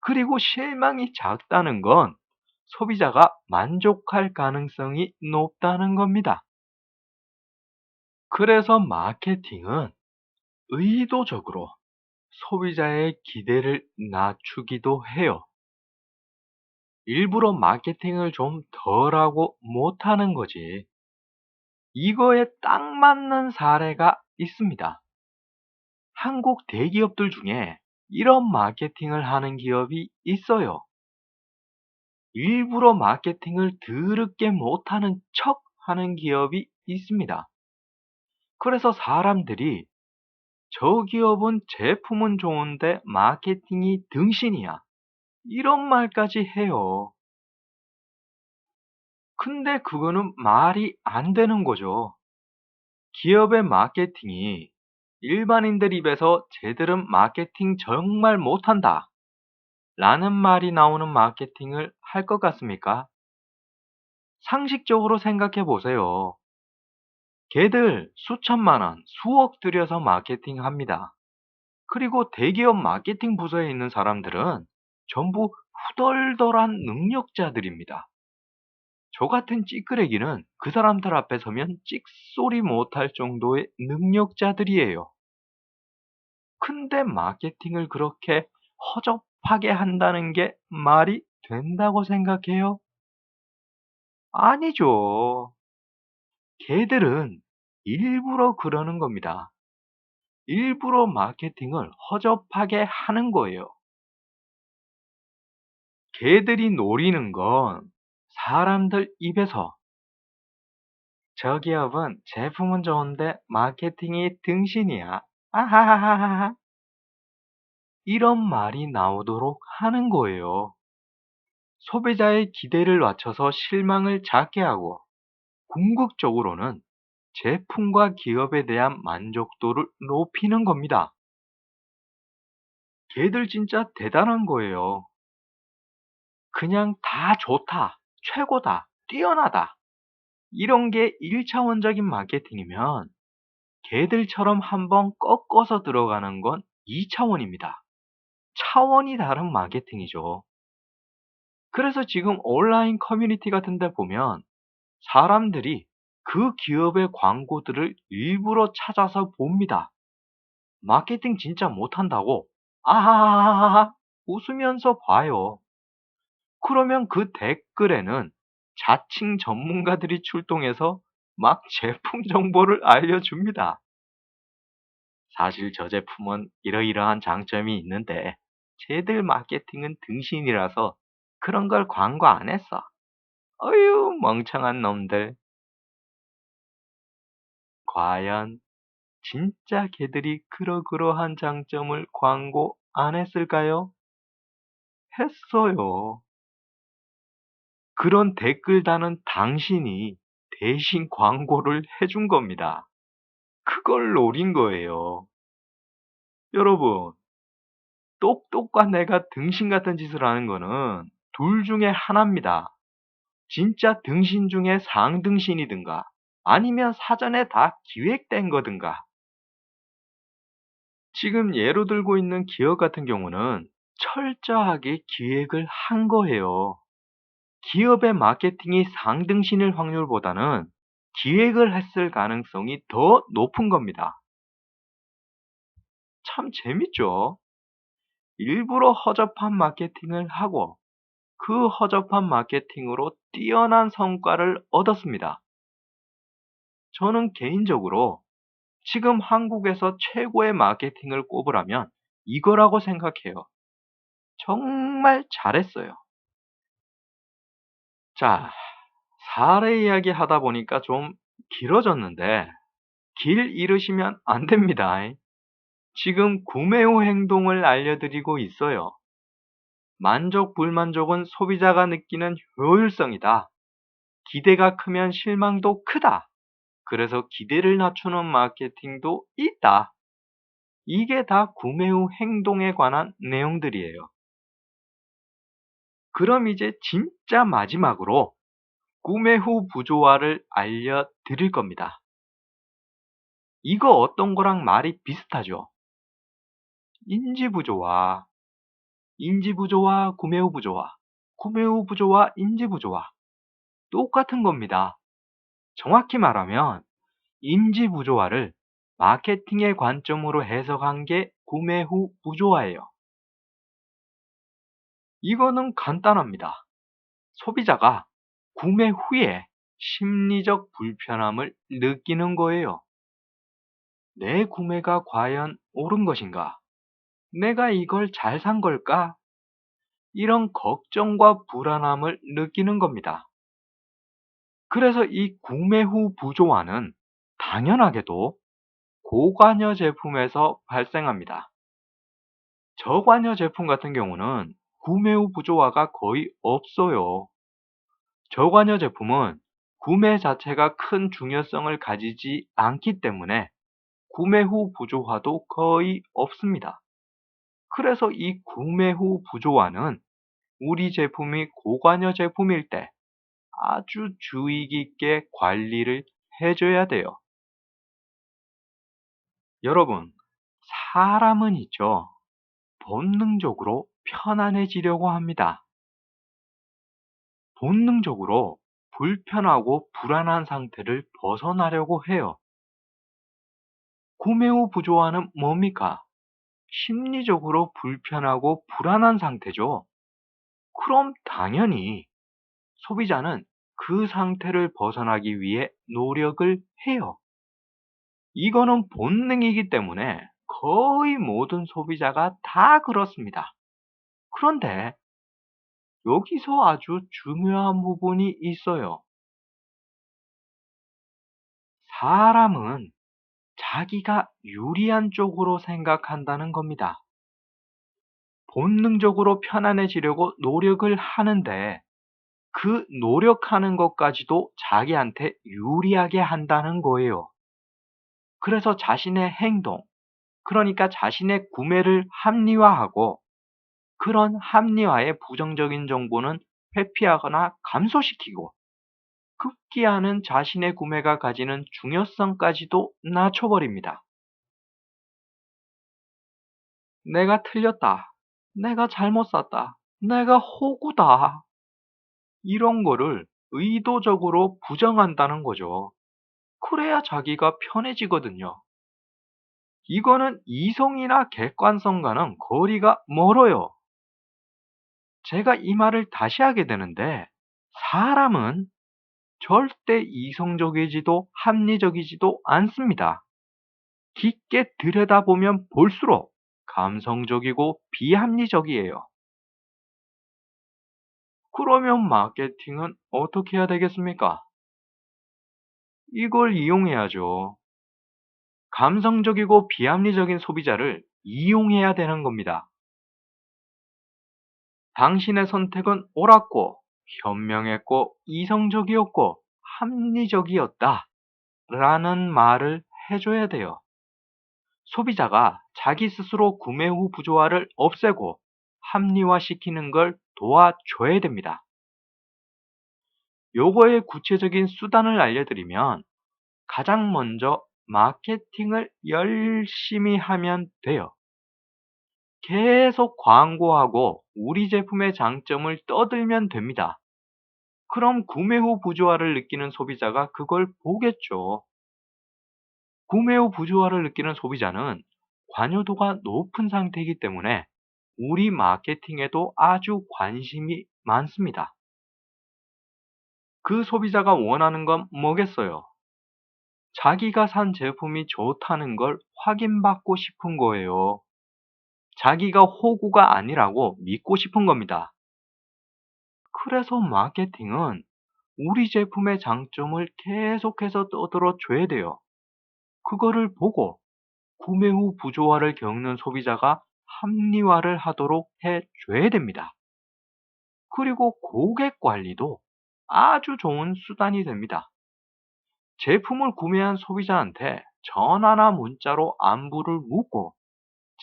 그리고 실망이 작다는 건 소비자가 만족할 가능성이 높다는 겁니다. 그래서 마케팅은 의도적으로 소비자의 기대를 낮추기도 해요. 일부러 마케팅을 좀 덜하고 못하는 거지. 이거에 딱 맞는 사례가 있습니다. 한국 대기업들 중에 이런 마케팅을 하는 기업이 있어요. 일부러 마케팅을 더럽게 못하는 척 하는 기업이 있습니다. 그래서 사람들이 저 기업은 제품은 좋은데 마케팅이 등신이야. 이런 말까지 해요. 근데 그거는 말이 안 되는 거죠. 기업의 마케팅이 일반인들 입에서 쟤들은 마케팅 정말 못한다. 라는 말이 나오는 마케팅을 할 것 같습니까? 상식적으로 생각해 보세요. 걔들 수천만 원, 수억 들여서 마케팅 합니다. 그리고 대기업 마케팅 부서에 있는 사람들은 전부 후덜덜한 능력자들입니다. 저 같은 찌끄레기는 그 사람들 앞에 서면 찍소리 못할 정도의 능력자들이에요. 근데 마케팅을 그렇게 허접하게 한다는 게 말이 된다고 생각해요? 아니죠. 걔들은 일부러 그러는 겁니다. 일부러 마케팅을 허접하게 하는 거예요. 걔들이 노리는 건 사람들 입에서 저 기업은 제품은 좋은데 마케팅이 등신이야. 아하하하하. 이런 말이 나오도록 하는 거예요. 소비자의 기대를 낮춰서 실망을 작게 하고 궁극적으로는 제품과 기업에 대한 만족도를 높이는 겁니다. 걔들 진짜 대단한 거예요. 그냥 다 좋다, 최고다, 뛰어나다. 이런 게 1차원적인 마케팅이면 걔들처럼 한번 꺾어서 들어가는 건 2차원입니다. 차원이 다른 마케팅이죠. 그래서 지금 온라인 커뮤니티 같은 데 보면 사람들이 그 기업의 광고들을 일부러 찾아서 봅니다. 마케팅 진짜 못한다고 아하하하하 웃으면서 봐요. 그러면 그 댓글에는 자칭 전문가들이 출동해서 막 제품 정보를 알려줍니다. 사실 저 제품은 이러이러한 장점이 있는데 쟤들 마케팅은 등신이라서 그런 걸 광고 안 했어. 어휴, 멍청한 놈들. 과연 진짜 걔들이 그러그러한 장점을 광고 안 했을까요? 했어요. 그런 댓글 다는 당신이 대신 광고를 해준 겁니다. 그걸 노린 거예요. 여러분, 똑똑과 내가 등신 같은 짓을 하는 거는 둘 중에 하나입니다. 진짜 등신 중에 상등신이든가 아니면 사전에 다 기획된 거든가. 지금 예로 들고 있는 기업 같은 경우는 철저하게 기획을 한 거예요. 기업의 마케팅이 상등신일 확률보다는 기획을 했을 가능성이 더 높은 겁니다. 참 재밌죠? 일부러 허접한 마케팅을 하고 그 허접한 마케팅으로 뛰어난 성과를 얻었습니다. 저는 개인적으로 지금 한국에서 최고의 마케팅을 꼽으라면 이거라고 생각해요. 정말 잘했어요. 자, 사례 이야기 하다 보니까 좀 길어졌는데 길 잃으시면 안 됩니다. 지금 구매 후 행동을 알려드리고 있어요. 만족, 불만족은 소비자가 느끼는 효율성이다. 기대가 크면 실망도 크다. 그래서 기대를 낮추는 마케팅도 있다. 이게 다 구매 후 행동에 관한 내용들이에요. 그럼 이제 진짜 마지막으로 구매 후 부조화를 알려드릴 겁니다. 이거 어떤 거랑 말이 비슷하죠? 인지부조화, 인지부조화, 구매 후 부조화, 구매 후 부조화, 인지부조화. 똑같은 겁니다. 정확히 말하면 인지부조화를 마케팅의 관점으로 해석한 게 구매 후 부조화예요. 이거는 간단합니다. 소비자가 구매 후에 심리적 불편함을 느끼는 거예요. 내 구매가 과연 옳은 것인가? 내가 이걸 잘 산 걸까? 이런 걱정과 불안함을 느끼는 겁니다. 그래서 이 구매 후 부조화는 당연하게도 고관여 제품에서 발생합니다. 저관여 제품 같은 경우는 구매 후 부조화가 거의 없어요. 저관여 제품은 구매 자체가 큰 중요성을 가지지 않기 때문에 구매 후 부조화도 거의 없습니다. 그래서 이 구매 후 부조화는 우리 제품이 고관여 제품일 때 아주 주의 깊게 관리를 해줘야 돼요. 여러분, 사람은 있죠. 본능적으로 편안해지려고 합니다. 본능적으로 불편하고 불안한 상태를 벗어나려고 해요. 구매 후 부조화는 뭡니까? 심리적으로 불편하고 불안한 상태죠. 그럼 당연히 소비자는 그 상태를 벗어나기 위해 노력을 해요. 이거는 본능이기 때문에 거의 모든 소비자가 다 그렇습니다. 그런데 여기서 아주 중요한 부분이 있어요. 사람은 자기가 유리한 쪽으로 생각한다는 겁니다. 본능적으로 편안해지려고 노력을 하는데 그 노력하는 것까지도 자기한테 유리하게 한다는 거예요. 그래서 자신의 행동, 그러니까 자신의 구매를 합리화하고 그런 합리화의 부정적인 정보는 회피하거나 감소시키고 급기야는 자신의 구매가 가지는 중요성까지도 낮춰버립니다. 내가 틀렸다. 내가 잘못 샀다. 내가 호구다. 이런 거를 의도적으로 부정한다는 거죠. 그래야 자기가 편해지거든요. 이거는 이성이나 객관성과는 거리가 멀어요. 제가 이 말을 다시 하게 되는데, 사람은 절대 이성적이지도 합리적이지도 않습니다. 깊게 들여다보면 볼수록 감성적이고 비합리적이에요. 그러면 마케팅은 어떻게 해야 되겠습니까? 이걸 이용해야죠. 감성적이고 비합리적인 소비자를 이용해야 되는 겁니다. 당신의 선택은 옳았고, 현명했고, 이성적이었고, 합리적이었다. 라는 말을 해줘야 돼요. 소비자가 자기 스스로 구매 후 부조화를 없애고 합리화시키는 걸 도와줘야 됩니다. 요거의 구체적인 수단을 알려드리면 가장 먼저 마케팅을 열심히 하면 돼요. 계속 광고하고 우리 제품의 장점을 떠들면 됩니다. 그럼 구매 후 부조화를 느끼는 소비자가 그걸 보겠죠. 구매 후 부조화를 느끼는 소비자는 관여도가 높은 상태이기 때문에 우리 마케팅에도 아주 관심이 많습니다. 그 소비자가 원하는 건 뭐겠어요? 자기가 산 제품이 좋다는 걸 확인받고 싶은 거예요. 자기가 호구가 아니라고 믿고 싶은 겁니다. 그래서 마케팅은 우리 제품의 장점을 계속해서 떠들어 줘야 돼요. 그거를 보고 구매 후 부조화를 겪는 소비자가 합리화를 하도록 해 줘야 됩니다. 그리고 고객 관리도 아주 좋은 수단이 됩니다. 제품을 구매한 소비자한테 전화나 문자로 안부를 묻고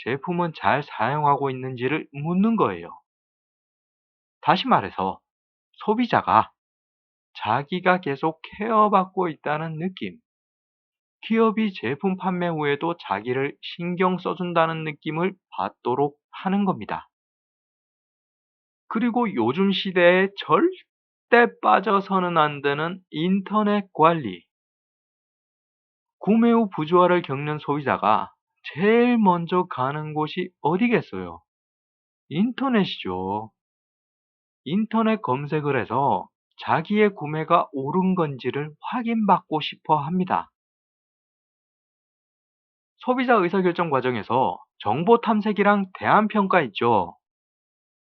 제품은 잘 사용하고 있는지를 묻는 거예요. 다시 말해서 소비자가 자기가 계속 케어받고 있다는 느낌, 기업이 제품 판매 후에도 자기를 신경 써준다는 느낌을 받도록 하는 겁니다. 그리고 요즘 시대에 절대 빠져서는 안 되는 인터넷 관리. 구매 후 부조화를 겪는 소비자가 제일 먼저 가는 곳이 어디겠어요? 인터넷이죠. 인터넷 검색을 해서 자기의 구매가 옳은 건지를 확인받고 싶어 합니다. 소비자 의사결정 과정에서 정보 탐색이랑 대안평가 있죠.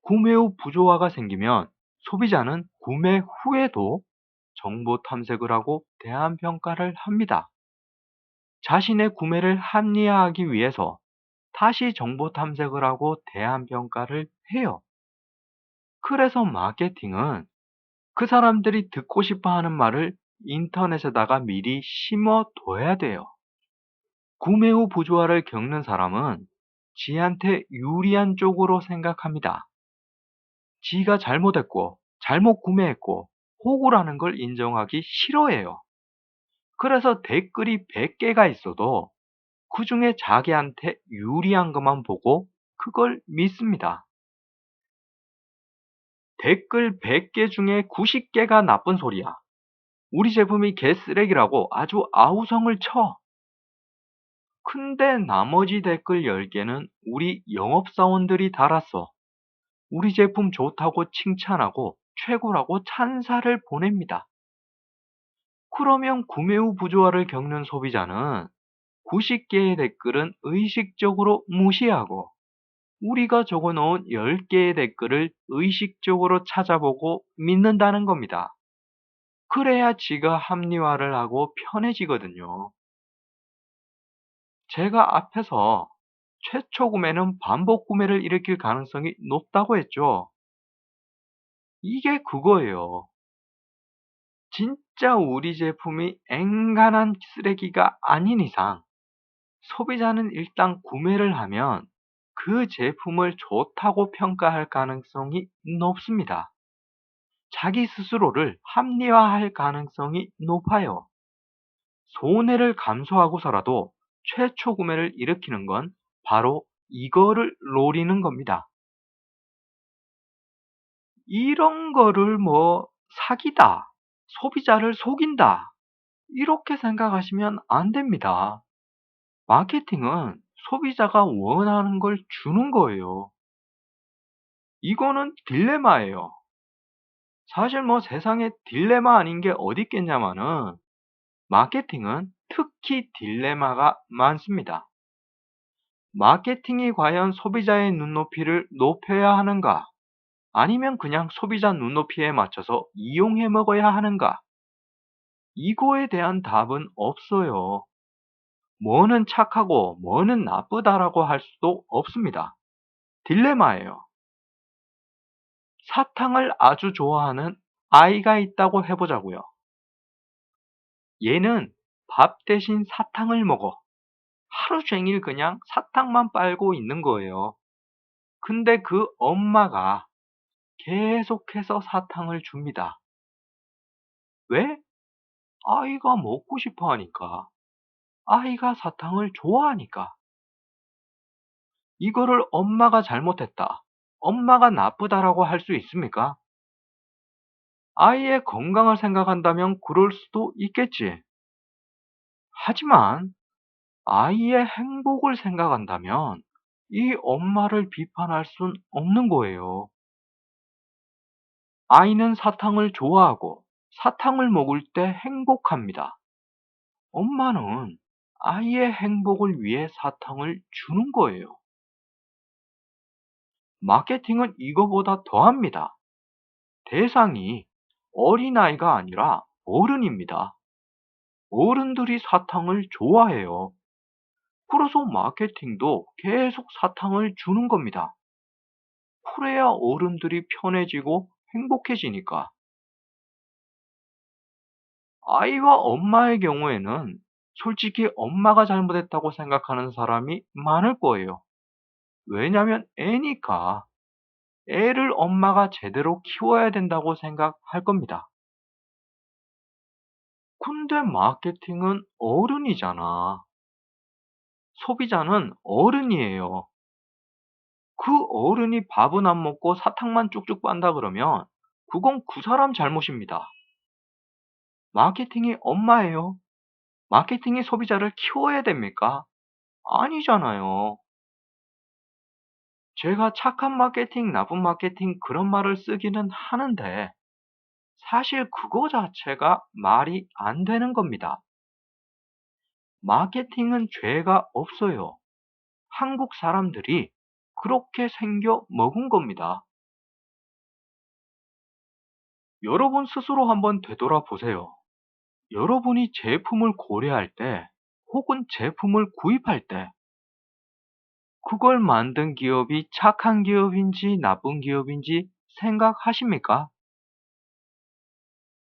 구매 후 부조화가 생기면 소비자는 구매 후에도 정보 탐색을 하고 대안평가를 합니다. 자신의 구매를 합리화하기 위해서 다시 정보 탐색을 하고 대안평가를 해요. 그래서 마케팅은 그 사람들이 듣고 싶어 하는 말을 인터넷에다가 미리 심어둬야 돼요. 구매 후 부조화를 겪는 사람은 지한테 유리한 쪽으로 생각합니다. 지가 잘못했고, 잘못 구매했고, 호구라는 걸 인정하기 싫어해요. 그래서 댓글이 100개가 있어도 그 중에 자기한테 유리한 것만 보고 그걸 믿습니다. 댓글 100개 중에 90개가 나쁜 소리야. 우리 제품이 개쓰레기라고 아주 아우성을 쳐. 근데 나머지 댓글 10개는 우리 영업사원들이 달았어. 우리 제품 좋다고 칭찬하고 최고라고 찬사를 보냅니다. 그러면 구매 후 부조화를 겪는 소비자는 90개의 댓글은 의식적으로 무시하고 우리가 적어 놓은 10개의 댓글을 의식적으로 찾아보고 믿는다는 겁니다. 그래야 지가 합리화를 하고 편해지거든요. 제가 앞에서 최초 구매는 반복 구매를 일으킬 가능성이 높다고 했죠. 이게 그거예요. 진짜 우리 제품이 엔간한 쓰레기가 아닌 이상 소비자는 일단 구매를 하면 그 제품을 좋다고 평가할 가능성이 높습니다. 자기 스스로를 합리화할 가능성이 높아요. 손해를 감수하고서라도 최초 구매를 일으키는 건 바로 이거를 노리는 겁니다. 이런 거를 사기다, 소비자를 속인다, 이렇게 생각하시면 안 됩니다. 마케팅은 소비자가 원하는 걸 주는 거예요. 이거는 딜레마예요. 사실 세상에 딜레마 아닌 게 어디 있겠냐마는 마케팅은 특히 딜레마가 많습니다. 마케팅이 과연 소비자의 눈높이를 높여야 하는가? 아니면 그냥 소비자 눈높이에 맞춰서 이용해 먹어야 하는가? 이거에 대한 답은 없어요. 뭐는 착하고 뭐는 나쁘다라고 할 수도 없습니다. 딜레마예요. 사탕을 아주 좋아하는 아이가 있다고 해보자고요. 얘는 밥 대신 사탕을 먹어. 하루 종일 그냥 사탕만 빨고 있는 거예요. 근데 그 엄마가 계속해서 사탕을 줍니다. 왜? 아이가 먹고 싶어 하니까. 아이가 사탕을 좋아하니까. 이거를 엄마가 잘못했다, 엄마가 나쁘다라고 할 수 있습니까? 아이의 건강을 생각한다면 그럴 수도 있겠지. 하지만 아이의 행복을 생각한다면 이 엄마를 비판할 순 없는 거예요. 아이는 사탕을 좋아하고 사탕을 먹을 때 행복합니다. 엄마는 아이의 행복을 위해 사탕을 주는 거예요. 마케팅은 이거보다 더합니다. 대상이 어린아이가 아니라 어른입니다. 어른들이 사탕을 좋아해요. 그래서 마케팅도 계속 사탕을 주는 겁니다. 그래야 어른들이 편해지고 행복해지니까. 아이와 엄마의 경우에는 솔직히 엄마가 잘못했다고 생각하는 사람이 많을 거예요. 왜냐면 애니까 애를 엄마가 제대로 키워야 된다고 생각할 겁니다. 근데 마케팅은 어른이잖아. 소비자는 어른이에요. 그 어른이 밥은 안 먹고 사탕만 쭉쭉 빤다 그러면 그건 그 사람 잘못입니다. 마케팅이 엄마예요? 마케팅이 소비자를 키워야 됩니까? 아니잖아요. 제가 착한 마케팅, 나쁜 마케팅 그런 말을 쓰기는 하는데 사실 그거 자체가 말이 안 되는 겁니다. 마케팅은 죄가 없어요. 한국 사람들이 그렇게 생겨 먹은 겁니다. 여러분 스스로 한번 되돌아보세요. 여러분이 제품을 고려할 때 혹은 제품을 구입할 때 그걸 만든 기업이 착한 기업인지 나쁜 기업인지 생각하십니까?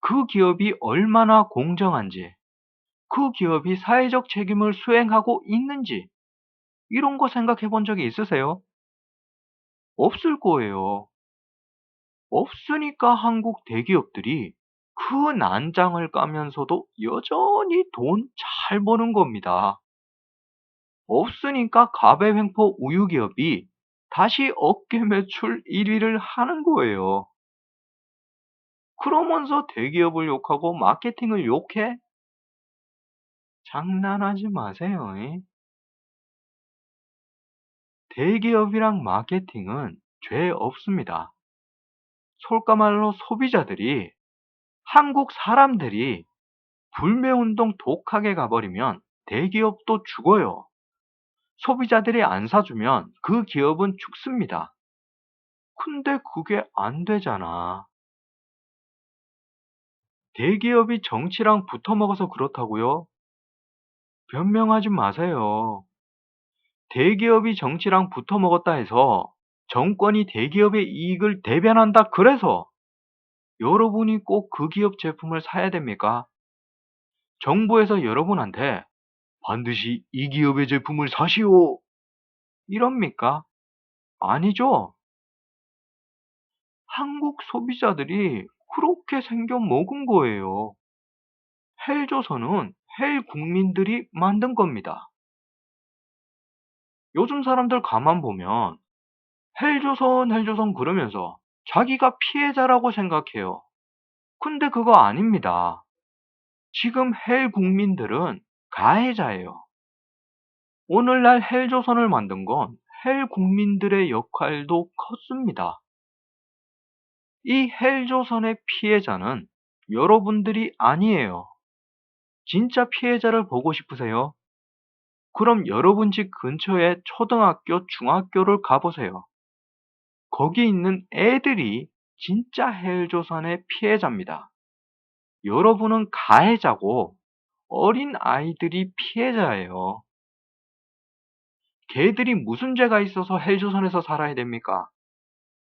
그 기업이 얼마나 공정한지, 그 기업이 사회적 책임을 수행하고 있는지 이런 거 생각해 본 적이 있으세요? 없을 거예요. 없으니까 한국 대기업들이 그 난장을 까면서도 여전히 돈 잘 버는 겁니다. 없으니까 가베횡포 우유기업이 다시 업계 매출 1위를 하는 거예요. 그러면서 대기업을 욕하고 마케팅을 욕해? 장난하지 마세요. 이. 대기업이랑 마케팅은 죄 없습니다. 솔까말로 소비자들이, 한국 사람들이 불매운동 독하게 가버리면 대기업도 죽어요. 소비자들이 안 사주면 그 기업은 죽습니다. 근데 그게 안 되잖아. 대기업이 정치랑 붙어먹어서 그렇다고요? 변명하지 마세요. 대기업이 정치랑 붙어먹었다 해서 정권이 대기업의 이익을 대변한다 그래서 여러분이 꼭 그 기업 제품을 사야 됩니까? 정부에서 여러분한테 반드시 이 기업의 제품을 사시오 이럽니까? 아니죠? 한국 소비자들이 그렇게 생겨 먹은 거예요. 헬조선은 헬 국민들이 만든 겁니다. 요즘 사람들 가만 보면 헬조선, 헬조선 그러면서 자기가 피해자라고 생각해요. 근데 그거 아닙니다. 지금 헬 국민들은 가해자예요. 오늘날 헬조선을 만든 건 헬 국민들의 역할도 컸습니다. 이 헬조선의 피해자는 여러분들이 아니에요. 진짜 피해자를 보고 싶으세요? 그럼 여러분 집 근처에 초등학교, 중학교를 가보세요. 거기 있는 애들이 진짜 헬조선의 피해자입니다. 여러분은 가해자고 어린 아이들이 피해자예요. 걔들이 무슨 죄가 있어서 헬조선에서 살아야 됩니까?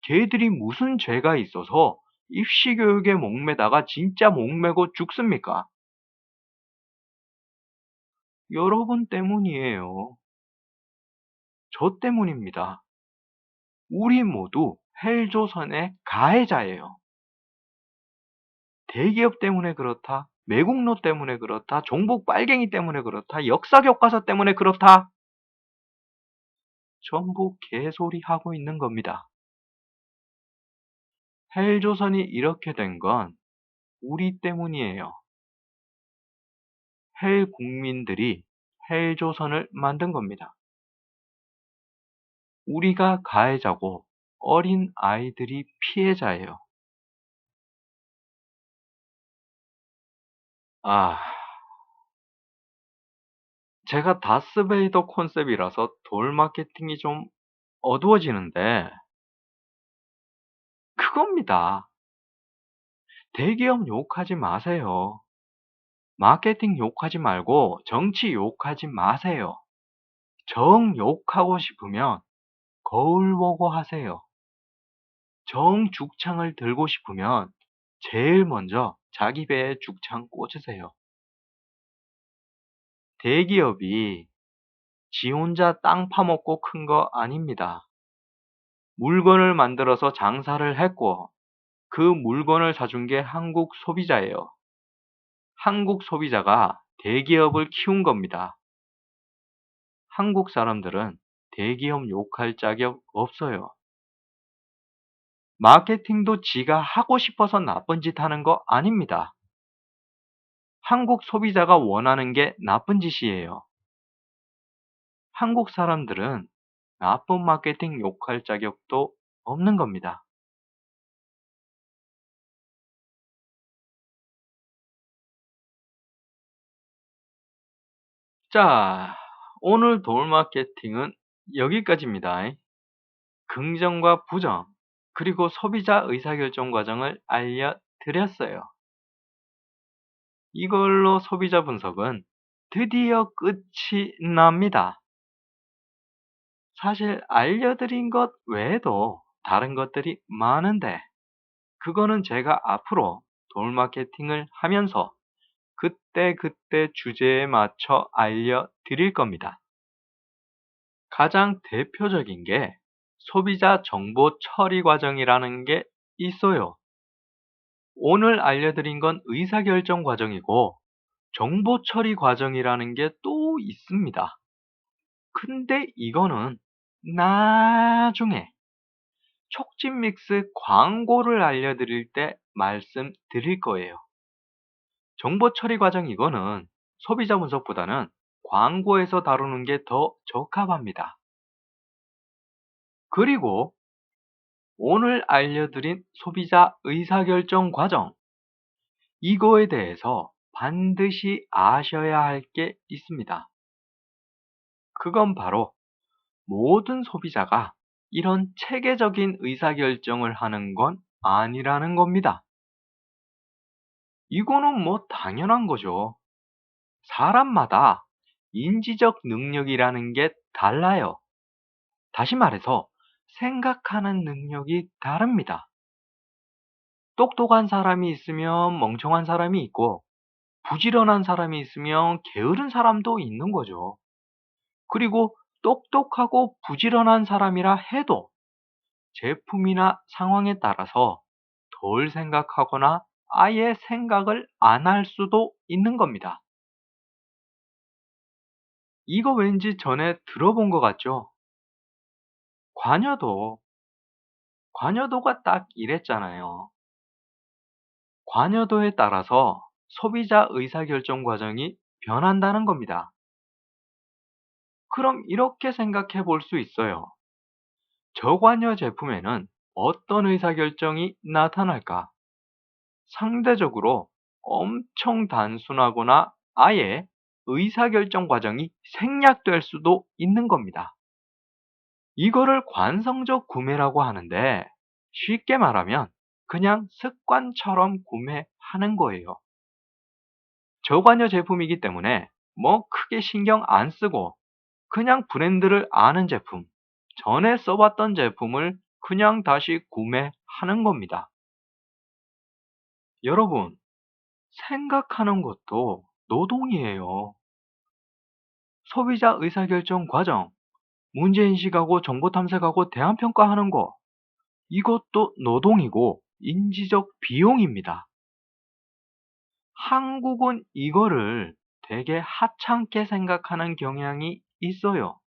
걔들이 무슨 죄가 있어서 입시교육에 목매다가 진짜 목매고 죽습니까? 여러분 때문이에요. 저 때문입니다. 우리 모두 헬조선의 가해자예요. 대기업 때문에 그렇다, 매국노 때문에 그렇다, 종북 빨갱이 때문에 그렇다, 역사 교과서 때문에 그렇다. 전부 개소리 하고 있는 겁니다. 헬조선이 이렇게 된 건 우리 때문이에요. 헬 국민들이 헬조선을 만든 겁니다. 우리가 가해자고 어린 아이들이 피해자예요. 아, 제가 다스베이더 컨셉이라서 돌 마케팅이 좀 어두워지는데 그겁니다. 대기업 욕하지 마세요. 마케팅 욕하지 말고 정치 욕하지 마세요. 정 욕하고 싶으면 거울 보고 하세요. 정 죽창을 들고 싶으면 제일 먼저 자기 배에 죽창 꽂으세요. 대기업이 지 혼자 땅 파먹고 큰 거 아닙니다. 물건을 만들어서 장사를 했고 그 물건을 사준 게 한국 소비자예요. 한국 소비자가 대기업을 키운 겁니다. 한국 사람들은 대기업 욕할 자격 없어요. 마케팅도 지가 하고 싶어서 나쁜 짓 하는 거 아닙니다. 한국 소비자가 원하는 게 나쁜 짓이에요. 한국 사람들은 나쁜 마케팅 욕할 자격도 없는 겁니다. 자, 오늘 돌 마케팅은 여기까지입니다. 긍정과 부정, 그리고 소비자 의사결정 과정을 알려드렸어요. 이걸로 소비자 분석은 드디어 끝이 납니다. 사실 알려드린 것 외에도 다른 것들이 많은데 그거는 제가 앞으로 돌 마케팅을 하면서 그때그때 주제에 맞춰 알려드릴 겁니다. 가장 대표적인 게 소비자 정보 처리 과정이라는 게 있어요. 오늘 알려드린 건 의사결정 과정이고 정보 처리 과정이라는 게 또 있습니다. 근데 이거는 나중에 촉진 믹스 광고를 알려드릴 때 말씀드릴 거예요. 정보 처리 과정 이거는 소비자 분석보다는 광고에서 다루는 게 더 적합합니다. 그리고 오늘 알려드린 소비자 의사결정 과정, 이거에 대해서 반드시 아셔야 할 게 있습니다. 그건 바로 모든 소비자가 이런 체계적인 의사결정을 하는 건 아니라는 겁니다. 이거는 뭐 당연한 거죠. 사람마다 인지적 능력이라는 게 달라요. 다시 말해서 생각하는 능력이 다릅니다. 똑똑한 사람이 있으면 멍청한 사람이 있고 부지런한 사람이 있으면 게으른 사람도 있는 거죠. 그리고 똑똑하고 부지런한 사람이라 해도 제품이나 상황에 따라서 덜 생각하거나 아예 생각을 안 할 수도 있는 겁니다. 이거 왠지 전에 들어본 것 같죠? 관여도, 관여도가 딱 이랬잖아요. 관여도에 따라서 소비자 의사결정 과정이 변한다는 겁니다. 그럼 이렇게 생각해 볼 수 있어요. 저관여 제품에는 어떤 의사결정이 나타날까? 상대적으로 엄청 단순하거나 아예 의사결정 과정이 생략될 수도 있는 겁니다. 이거를 관성적 구매라고 하는데 쉽게 말하면 그냥 습관처럼 구매하는 거예요. 저관여 제품이기 때문에 뭐 크게 신경 안 쓰고 그냥 브랜드를 아는 제품, 전에 써봤던 제품을 그냥 다시 구매하는 겁니다. 여러분, 생각하는 것도 노동이에요. 소비자 의사결정 과정, 문제인식하고 정보 탐색하고 대안 평가하는 거, 이것도 노동이고 인지적 비용입니다. 한국은 이거를 되게 하찮게 생각하는 경향이 있어요.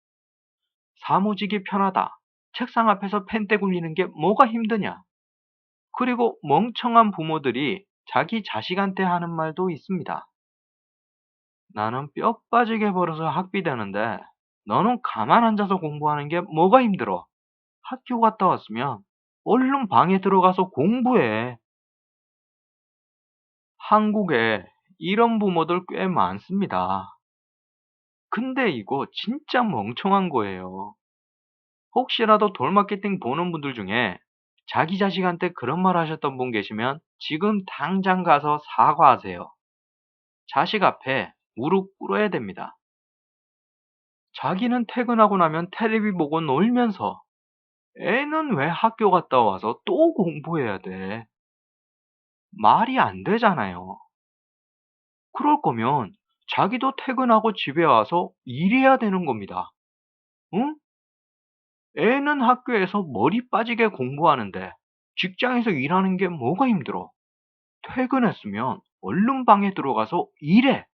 사무직이 편하다. 책상 앞에서 펜대 굴리는 게 뭐가 힘드냐? 그리고 멍청한 부모들이 자기 자식한테 하는 말도 있습니다. 나는 뼈 빠지게 벌어서 학비되는데 너는 가만 앉아서 공부하는 게 뭐가 힘들어? 학교 갔다 왔으면 얼른 방에 들어가서 공부해. 한국에 이런 부모들 꽤 많습니다. 근데 이거 진짜 멍청한 거예요. 혹시라도 돌마케팅 보는 분들 중에 자기 자식한테 그런 말 하셨던 분 계시면 지금 당장 가서 사과하세요. 자식 앞에 무릎 꿇어야 됩니다. 자기는 퇴근하고 나면 텔레비 보고 놀면서 애는 왜 학교 갔다 와서 또 공부해야 돼? 말이 안 되잖아요. 그럴 거면 자기도 퇴근하고 집에 와서 일해야 되는 겁니다. 응? 애는 학교에서 머리 빠지게 공부하는데 직장에서 일하는 게 뭐가 힘들어? 퇴근했으면 얼른 방에 들어가서 일해.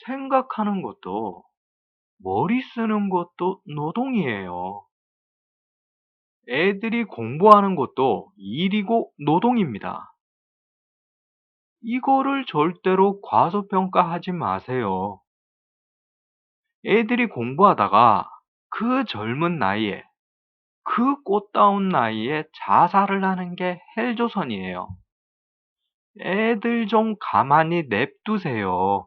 생각하는 것도 머리 쓰는 것도 노동이에요. 애들이 공부하는 것도 일이고 노동입니다. 이거를 절대로 과소평가하지 마세요. 애들이 공부하다가 그 젊은 나이에, 그 꽃다운 나이에 자살을 하는 게 헬조선이에요. 애들 좀 가만히 냅두세요.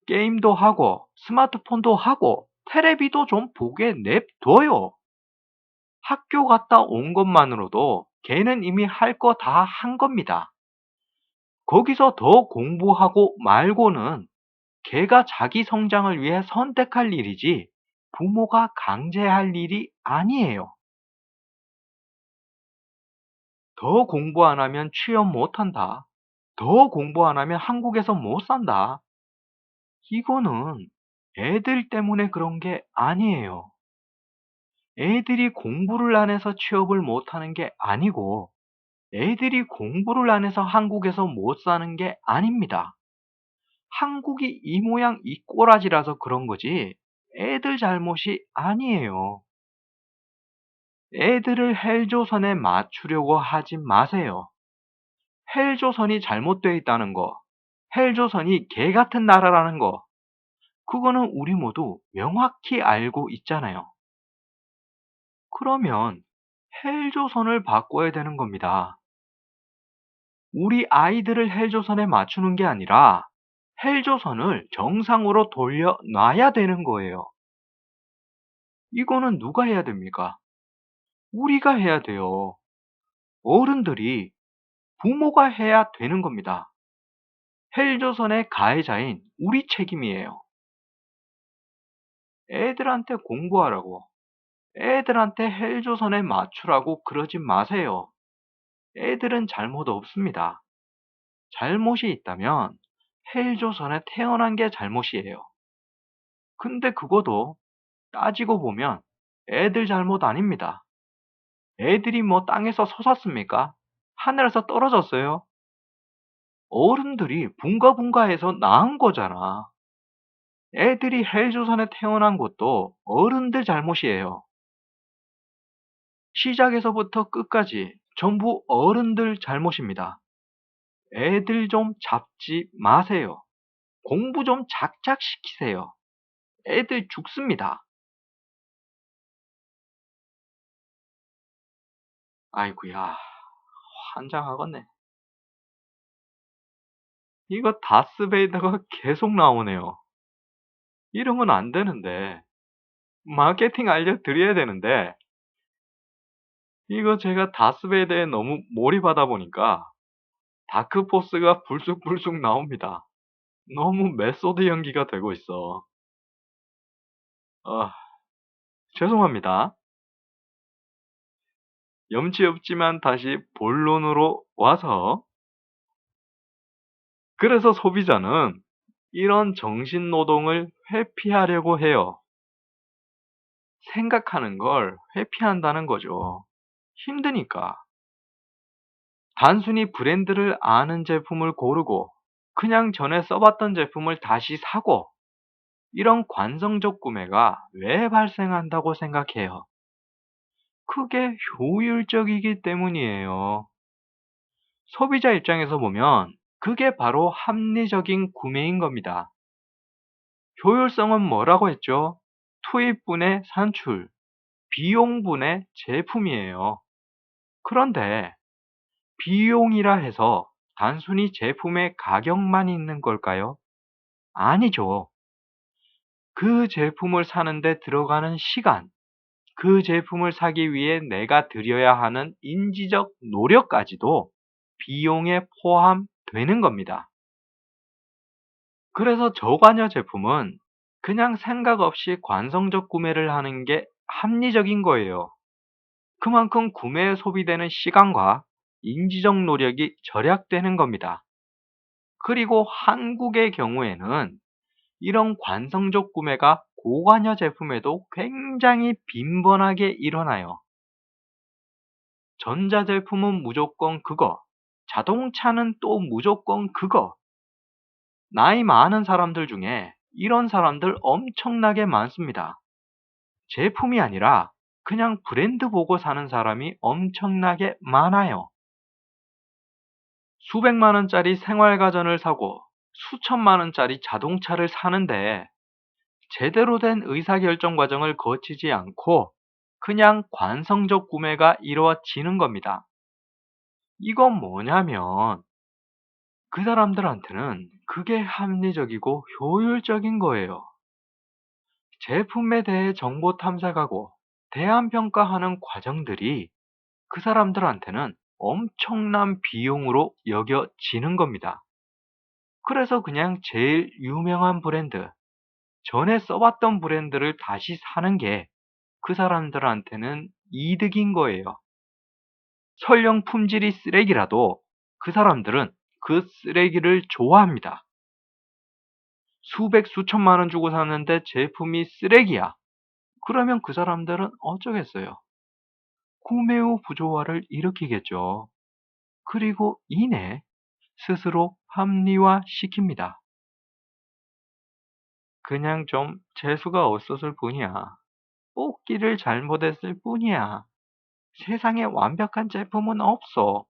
게임도 하고, 스마트폰도 하고, 테레비도 좀 보게 냅둬요. 학교 갔다 온 것만으로도 걔는 이미 할 거 다 한 겁니다. 거기서 더 공부하고 말고는 걔가 자기 성장을 위해 선택할 일이지 부모가 강제할 일이 아니에요. 더 공부 안 하면 취업 못 한다. 더 공부 안 하면 한국에서 못 산다. 이거는 애들 때문에 그런 게 아니에요. 애들이 공부를 안 해서 취업을 못 하는 게 아니고 애들이 공부를 안 해서 한국에서 못 사는 게 아닙니다. 한국이 이 모양 이 꼬라지라서 그런 거지 애들 잘못이 아니에요. 애들을 헬조선에 맞추려고 하지 마세요. 헬조선이 잘못되어 있다는 거, 헬조선이 개 같은 나라라는 거, 그거는 우리 모두 명확히 알고 있잖아요. 그러면 헬조선을 바꿔야 되는 겁니다. 우리 아이들을 헬조선에 맞추는 게 아니라 헬조선을 정상으로 돌려놔야 되는 거예요. 이거는 누가 해야 됩니까? 우리가 해야 돼요. 어른들이, 부모가 해야 되는 겁니다. 헬조선의 가해자인 우리 책임이에요. 애들한테 공부하라고, 애들한테 헬조선에 맞추라고 그러지 마세요. 애들은 잘못 없습니다. 잘못이 있다면 헬조선에 태어난 게 잘못이에요. 근데 그거도 따지고 보면 애들 잘못 아닙니다. 애들이 뭐 땅에서 솟았습니까? 하늘에서 떨어졌어요? 어른들이 붕가붕가해서 낳은 거잖아. 애들이 헬조선에 태어난 것도 어른들 잘못이에요. 시작에서부터 끝까지 전부 어른들 잘못입니다. 애들 좀 잡지 마세요. 공부 좀 작작 시키세요. 애들 죽습니다. 아이고야, 환장하겠네. 이거 다스베이더가 계속 나오네요. 이러면 안 되는데, 마케팅 알려드려야 되는데, 이거 제가 다스베이더에 너무 몰입하다 보니까 다크포스가 불쑥불쑥 나옵니다. 너무 메소드 연기가 되고 있어. 아, 죄송합니다. 염치 없지만 다시 본론으로 와서, 그래서 소비자는 이런 정신노동을 회피하려고 해요. 생각하는 걸 회피한다는 거죠. 힘드니까. 단순히 브랜드를 아는 제품을 고르고 그냥 전에 써봤던 제품을 다시 사고 이런 관성적 구매가 왜 발생한다고 생각해요? 그게 효율적이기 때문이에요. 소비자 입장에서 보면 그게 바로 합리적인 구매인 겁니다. 효율성은 뭐라고 했죠? 투입분의 산출, 비용분의 제품이에요. 그런데 비용이라 해서 단순히 제품의 가격만 있는 걸까요? 아니죠. 그 제품을 사는데 들어가는 시간, 그 제품을 사기 위해 내가 들여야 하는 인지적 노력까지도 비용에 포함되는 겁니다. 그래서 저관여 제품은 그냥 생각 없이 관성적 구매를 하는 게 합리적인 거예요. 그만큼 구매에 소비되는 시간과 인지적 노력이 절약되는 겁니다. 그리고 한국의 경우에는 이런 관성적 구매가 고관여 제품에도 굉장히 빈번하게 일어나요. 전자제품은 무조건 그거, 자동차는 또 무조건 그거. 나이 많은 사람들 중에 이런 사람들 엄청나게 많습니다. 제품이 아니라 그냥 브랜드 보고 사는 사람이 엄청나게 많아요. 수백만 원짜리 생활가전을 사고 수천만 원짜리 자동차를 사는데 제대로 된 의사결정 과정을 거치지 않고 그냥 관성적 구매가 이루어지는 겁니다. 이건 뭐냐면 그 사람들한테는 그게 합리적이고 효율적인 거예요. 제품에 대해 정보 탐색하고 대안 평가하는 과정들이 그 사람들한테는 엄청난 비용으로 여겨지는 겁니다. 그래서 그냥 제일 유명한 브랜드, 전에 써봤던 브랜드를 다시 사는 게 그 사람들한테는 이득인 거예요. 설령 품질이 쓰레기라도 그 사람들은 그 쓰레기를 좋아합니다. 수백, 수천만 원 주고 샀는데 제품이 쓰레기야. 그러면 그 사람들은 어쩌겠어요? 구매 후 부조화를 일으키겠죠. 그리고 이내 스스로 합리화 시킵니다. 그냥 좀 재수가 없었을 뿐이야. 뽑기를 잘못했을 뿐이야. 세상에 완벽한 제품은 없어.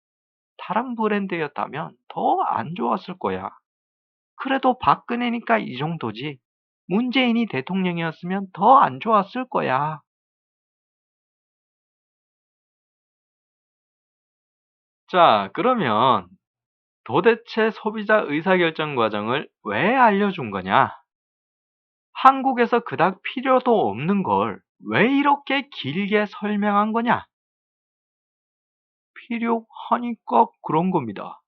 다른 브랜드였다면 더 안 좋았을 거야. 그래도 박근혜니까 이 정도지. 문재인이 대통령이었으면 더 안 좋았을 거야. 자, 그러면 도대체 소비자 의사결정 과정을 왜 알려준 거냐? 한국에서 그닥 필요도 없는 걸 왜 이렇게 길게 설명한 거냐? 필요하니까 그런 겁니다.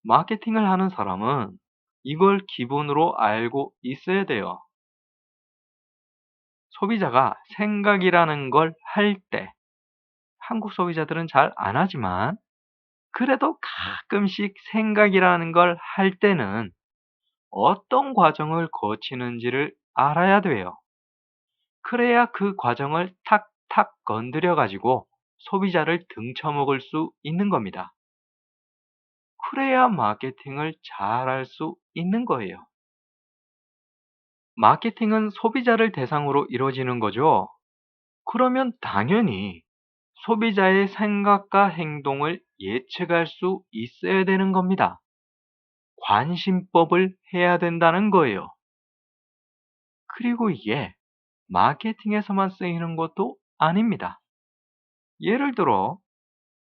마케팅을 하는 사람은 이걸 기본으로 알고 있어야 돼요. 소비자가 생각이라는 걸 할 때, 한국 소비자들은 잘 안 하지만, 그래도 가끔씩 생각이라는 걸 할 때는 어떤 과정을 거치는지를 알아야 돼요. 그래야 그 과정을 탁탁 건드려 가지고 소비자를 등쳐먹을 수 있는 겁니다. 그래야 마케팅을 잘할 수 있는 거예요. 마케팅은 소비자를 대상으로 이루어지는 거죠. 그러면 당연히 소비자의 생각과 행동을 예측할 수 있어야 되는 겁니다. 관심법을 해야 된다는 거예요. 그리고 이게 마케팅에서만 쓰이는 것도 아닙니다. 예를 들어,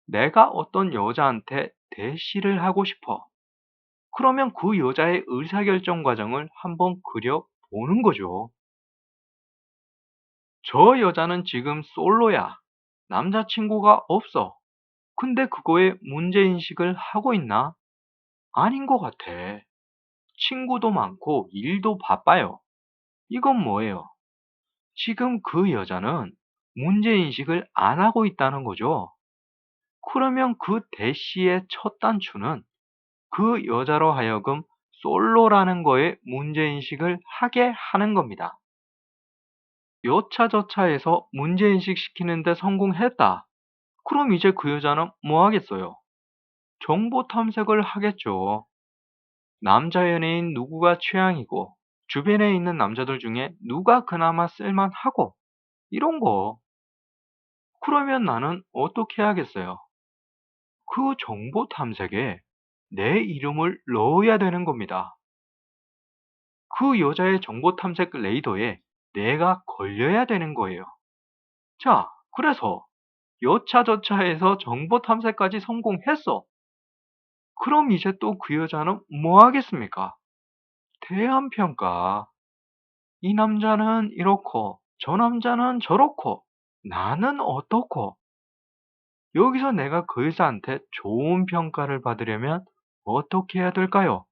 내가 어떤 여자한테 대시를 하고 싶어. 그러면 그 여자의 의사결정 과정을 한번 그려보는 거죠. 저 여자는 지금 솔로야. 남자친구가 없어. 근데 그거에 문제인식을 하고 있나? 아닌 것 같아. 친구도 많고 일도 바빠요. 이건 뭐예요? 지금 그 여자는 문제인식을 안 하고 있다는 거죠. 그러면 그 대시의 첫 단추는 그 여자로 하여금 솔로라는 거에 문제인식을 하게 하는 겁니다. 여차저차해서 문제인식 시키는데 성공했다. 그럼 이제 그 여자는 뭐 하겠어요? 정보 탐색을 하겠죠. 남자 연예인 누구가 취향이고, 주변에 있는 남자들 중에 누가 그나마 쓸만하고, 이런 거. 그러면 나는 어떻게 하겠어요? 그 정보 탐색에 내 이름을 넣어야 되는 겁니다. 그 여자의 정보 탐색 레이더에 내가 걸려야 되는 거예요. 자, 그래서 여차저차해서 정보 탐색까지 성공했어. 그럼 이제 또 그 여자는 뭐 하겠습니까? 대한평가. 이 남자는 이렇고, 저 남자는 저렇고, 나는 어떻고. 여기서 내가 그 여자한테 좋은 평가를 받으려면 어떻게 해야 될까요?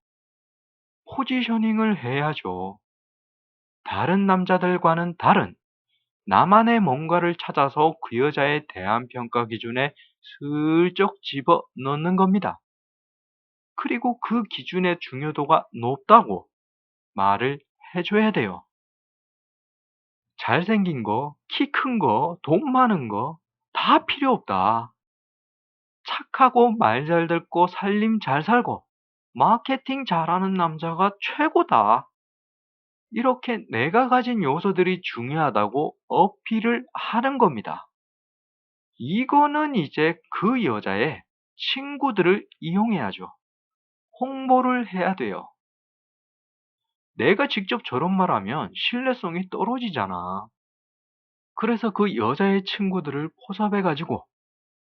포지셔닝을 해야죠. 다른 남자들과는 다른 나만의 뭔가를 찾아서 그 여자의 대한평가 기준에 슬쩍 집어 넣는 겁니다. 그리고 그 기준의 중요도가 높다고 말을 해줘야 돼요. 잘생긴 거, 키 큰 거, 돈 많은 거 다 필요 없다. 착하고 말 잘 듣고 살림 잘 살고 마케팅 잘하는 남자가 최고다. 이렇게 내가 가진 요소들이 중요하다고 어필을 하는 겁니다. 이거는 이제 그 여자의 친구들을 이용해야죠. 홍보를 해야 돼요. 내가 직접 저런 말 하면 신뢰성이 떨어지잖아. 그래서 그 여자의 친구들을 포섭해가지고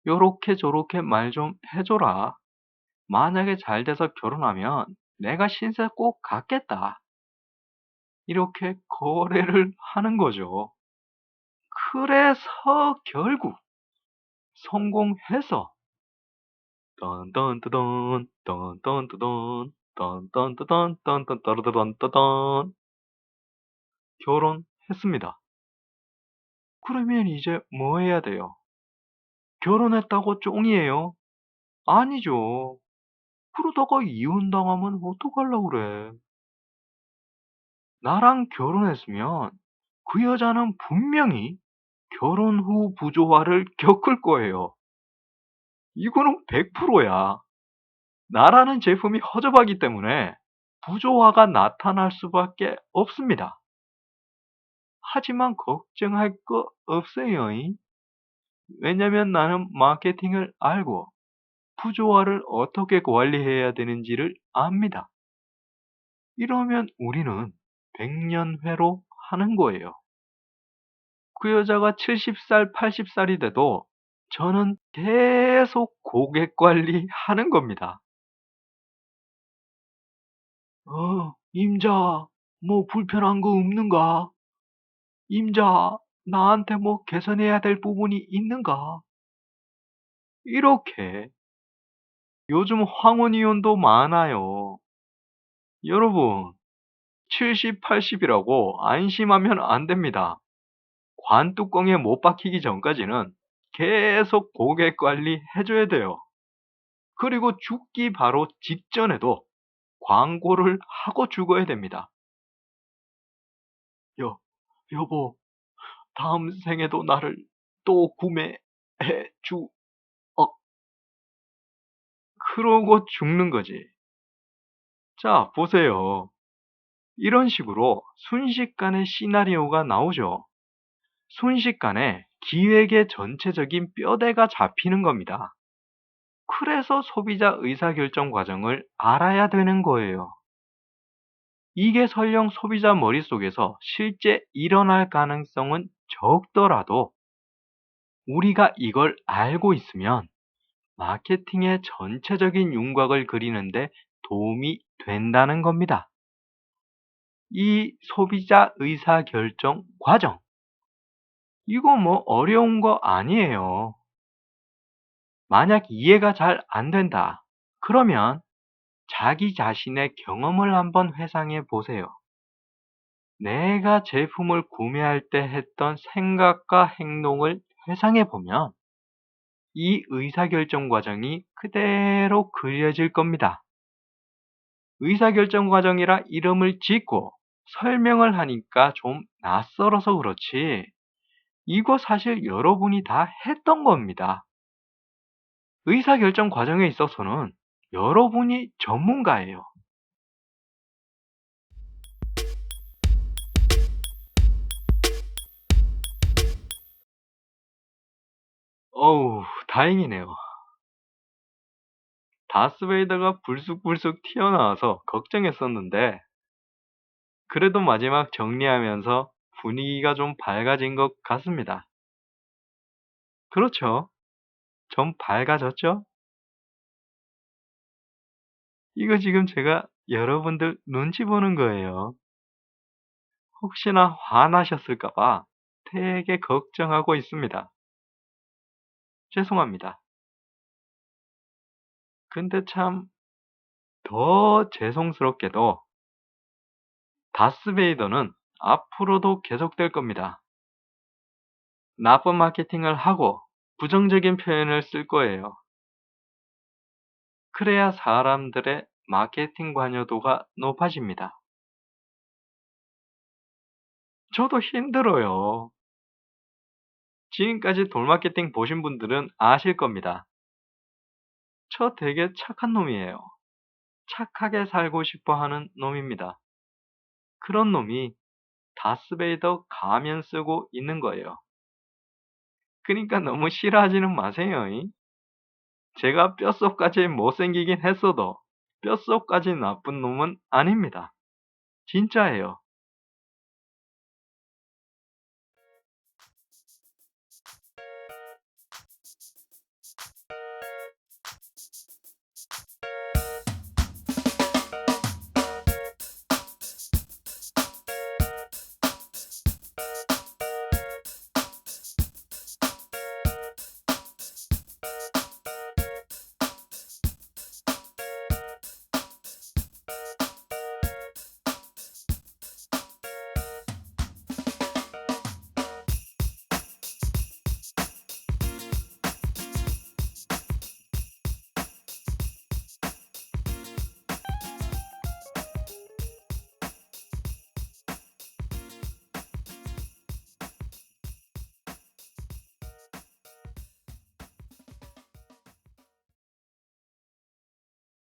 요렇게 저렇게 말 좀 해줘라. 만약에 잘 돼서 결혼하면 내가 신세 꼭 갚겠다. 이렇게 거래를 하는 거죠. 그래서 결국 성공해서 딴딴뜨던 딴딴뜨던 딴딴뜨던 딴딴따르르단따단 결혼했습니다. 그러면 이제 뭐 해야 돼요? 결혼했다고 쫑이에요? 아니죠. 그러다가 이혼당하면 어떡하려고 그래. 나랑 결혼했으면 그 여자는 분명히 결혼 후 부조화를 겪을 거예요. 이거는 100%야. 나라는 제품이 허접하기 때문에 부조화가 나타날 수밖에 없습니다. 하지만 걱정할 거 없어요. 왜냐면 나는 마케팅을 알고 부조화를 어떻게 관리해야 되는지를 압니다. 이러면 우리는 100년회로 하는 거예요. 그 여자가 70살, 80살이 돼도 저는 계속 고객 관리하는 겁니다. 임자, 뭐 불편한 거 없는가? 임자, 나한테 뭐 개선해야 될 부분이 있는가? 이렇게 요즘 황혼이혼도 많아요. 여러분, 70, 80이라고 안심하면 안 됩니다. 관뚜껑에 못 박히기 전까지는 계속 고객 관리 해줘야 돼요. 그리고 죽기 바로 직전에도 광고를 하고 죽어야 됩니다. 여보, 다음 생에도 나를 또 구매해 주, 어, 그러고 죽는 거지. 자, 보세요. 이런 식으로 순식간에 시나리오가 나오죠. 순식간에 기획의 전체적인 뼈대가 잡히는 겁니다. 그래서 소비자 의사결정 과정을 알아야 되는 거예요. 이게 설령 소비자 머릿속에서 실제 일어날 가능성은 적더라도 우리가 이걸 알고 있으면 마케팅의 전체적인 윤곽을 그리는데 도움이 된다는 겁니다. 이 소비자 의사결정 과정. 이거 뭐 어려운 거 아니에요. 만약 이해가 잘 안 된다. 그러면 자기 자신의 경험을 한번 회상해 보세요. 내가 제품을 구매할 때 했던 생각과 행동을 회상해 보면 이 의사결정 과정이 그대로 그려질 겁니다. 의사결정 과정이라 이름을 짓고 설명을 하니까 좀 낯설어서 그렇지. 이거 사실 여러분이 다 했던 겁니다. 의사결정 과정에 있어서는 여러분이 전문가예요. 어우, 다행이네요. 다스베이더가 불쑥불쑥 튀어나와서 걱정했었는데, 그래도 마지막 정리하면서 분위기가 좀 밝아진 것 같습니다. 그렇죠. 좀 밝아졌죠? 이거 지금 제가 여러분들 눈치 보는 거예요. 혹시나 화나셨을까봐 되게 걱정하고 있습니다. 죄송합니다. 근데 참 더 죄송스럽게도 다스베이더는 앞으로도 계속될 겁니다. 나쁜 마케팅을 하고 부정적인 표현을 쓸 거예요. 그래야 사람들의 마케팅 관여도가 높아집니다. 저도 힘들어요. 지금까지 돌마케팅 보신 분들은 아실 겁니다. 저 되게 착한 놈이에요. 착하게 살고 싶어 하는 놈입니다. 그런 놈이 다스베이더 가면 쓰고 있는 거예요. 그러니까 너무 싫어하지는 마세요. 제가 뼛속까지 못생기긴 했어도 뼛속까지 나쁜 놈은 아닙니다. 진짜예요.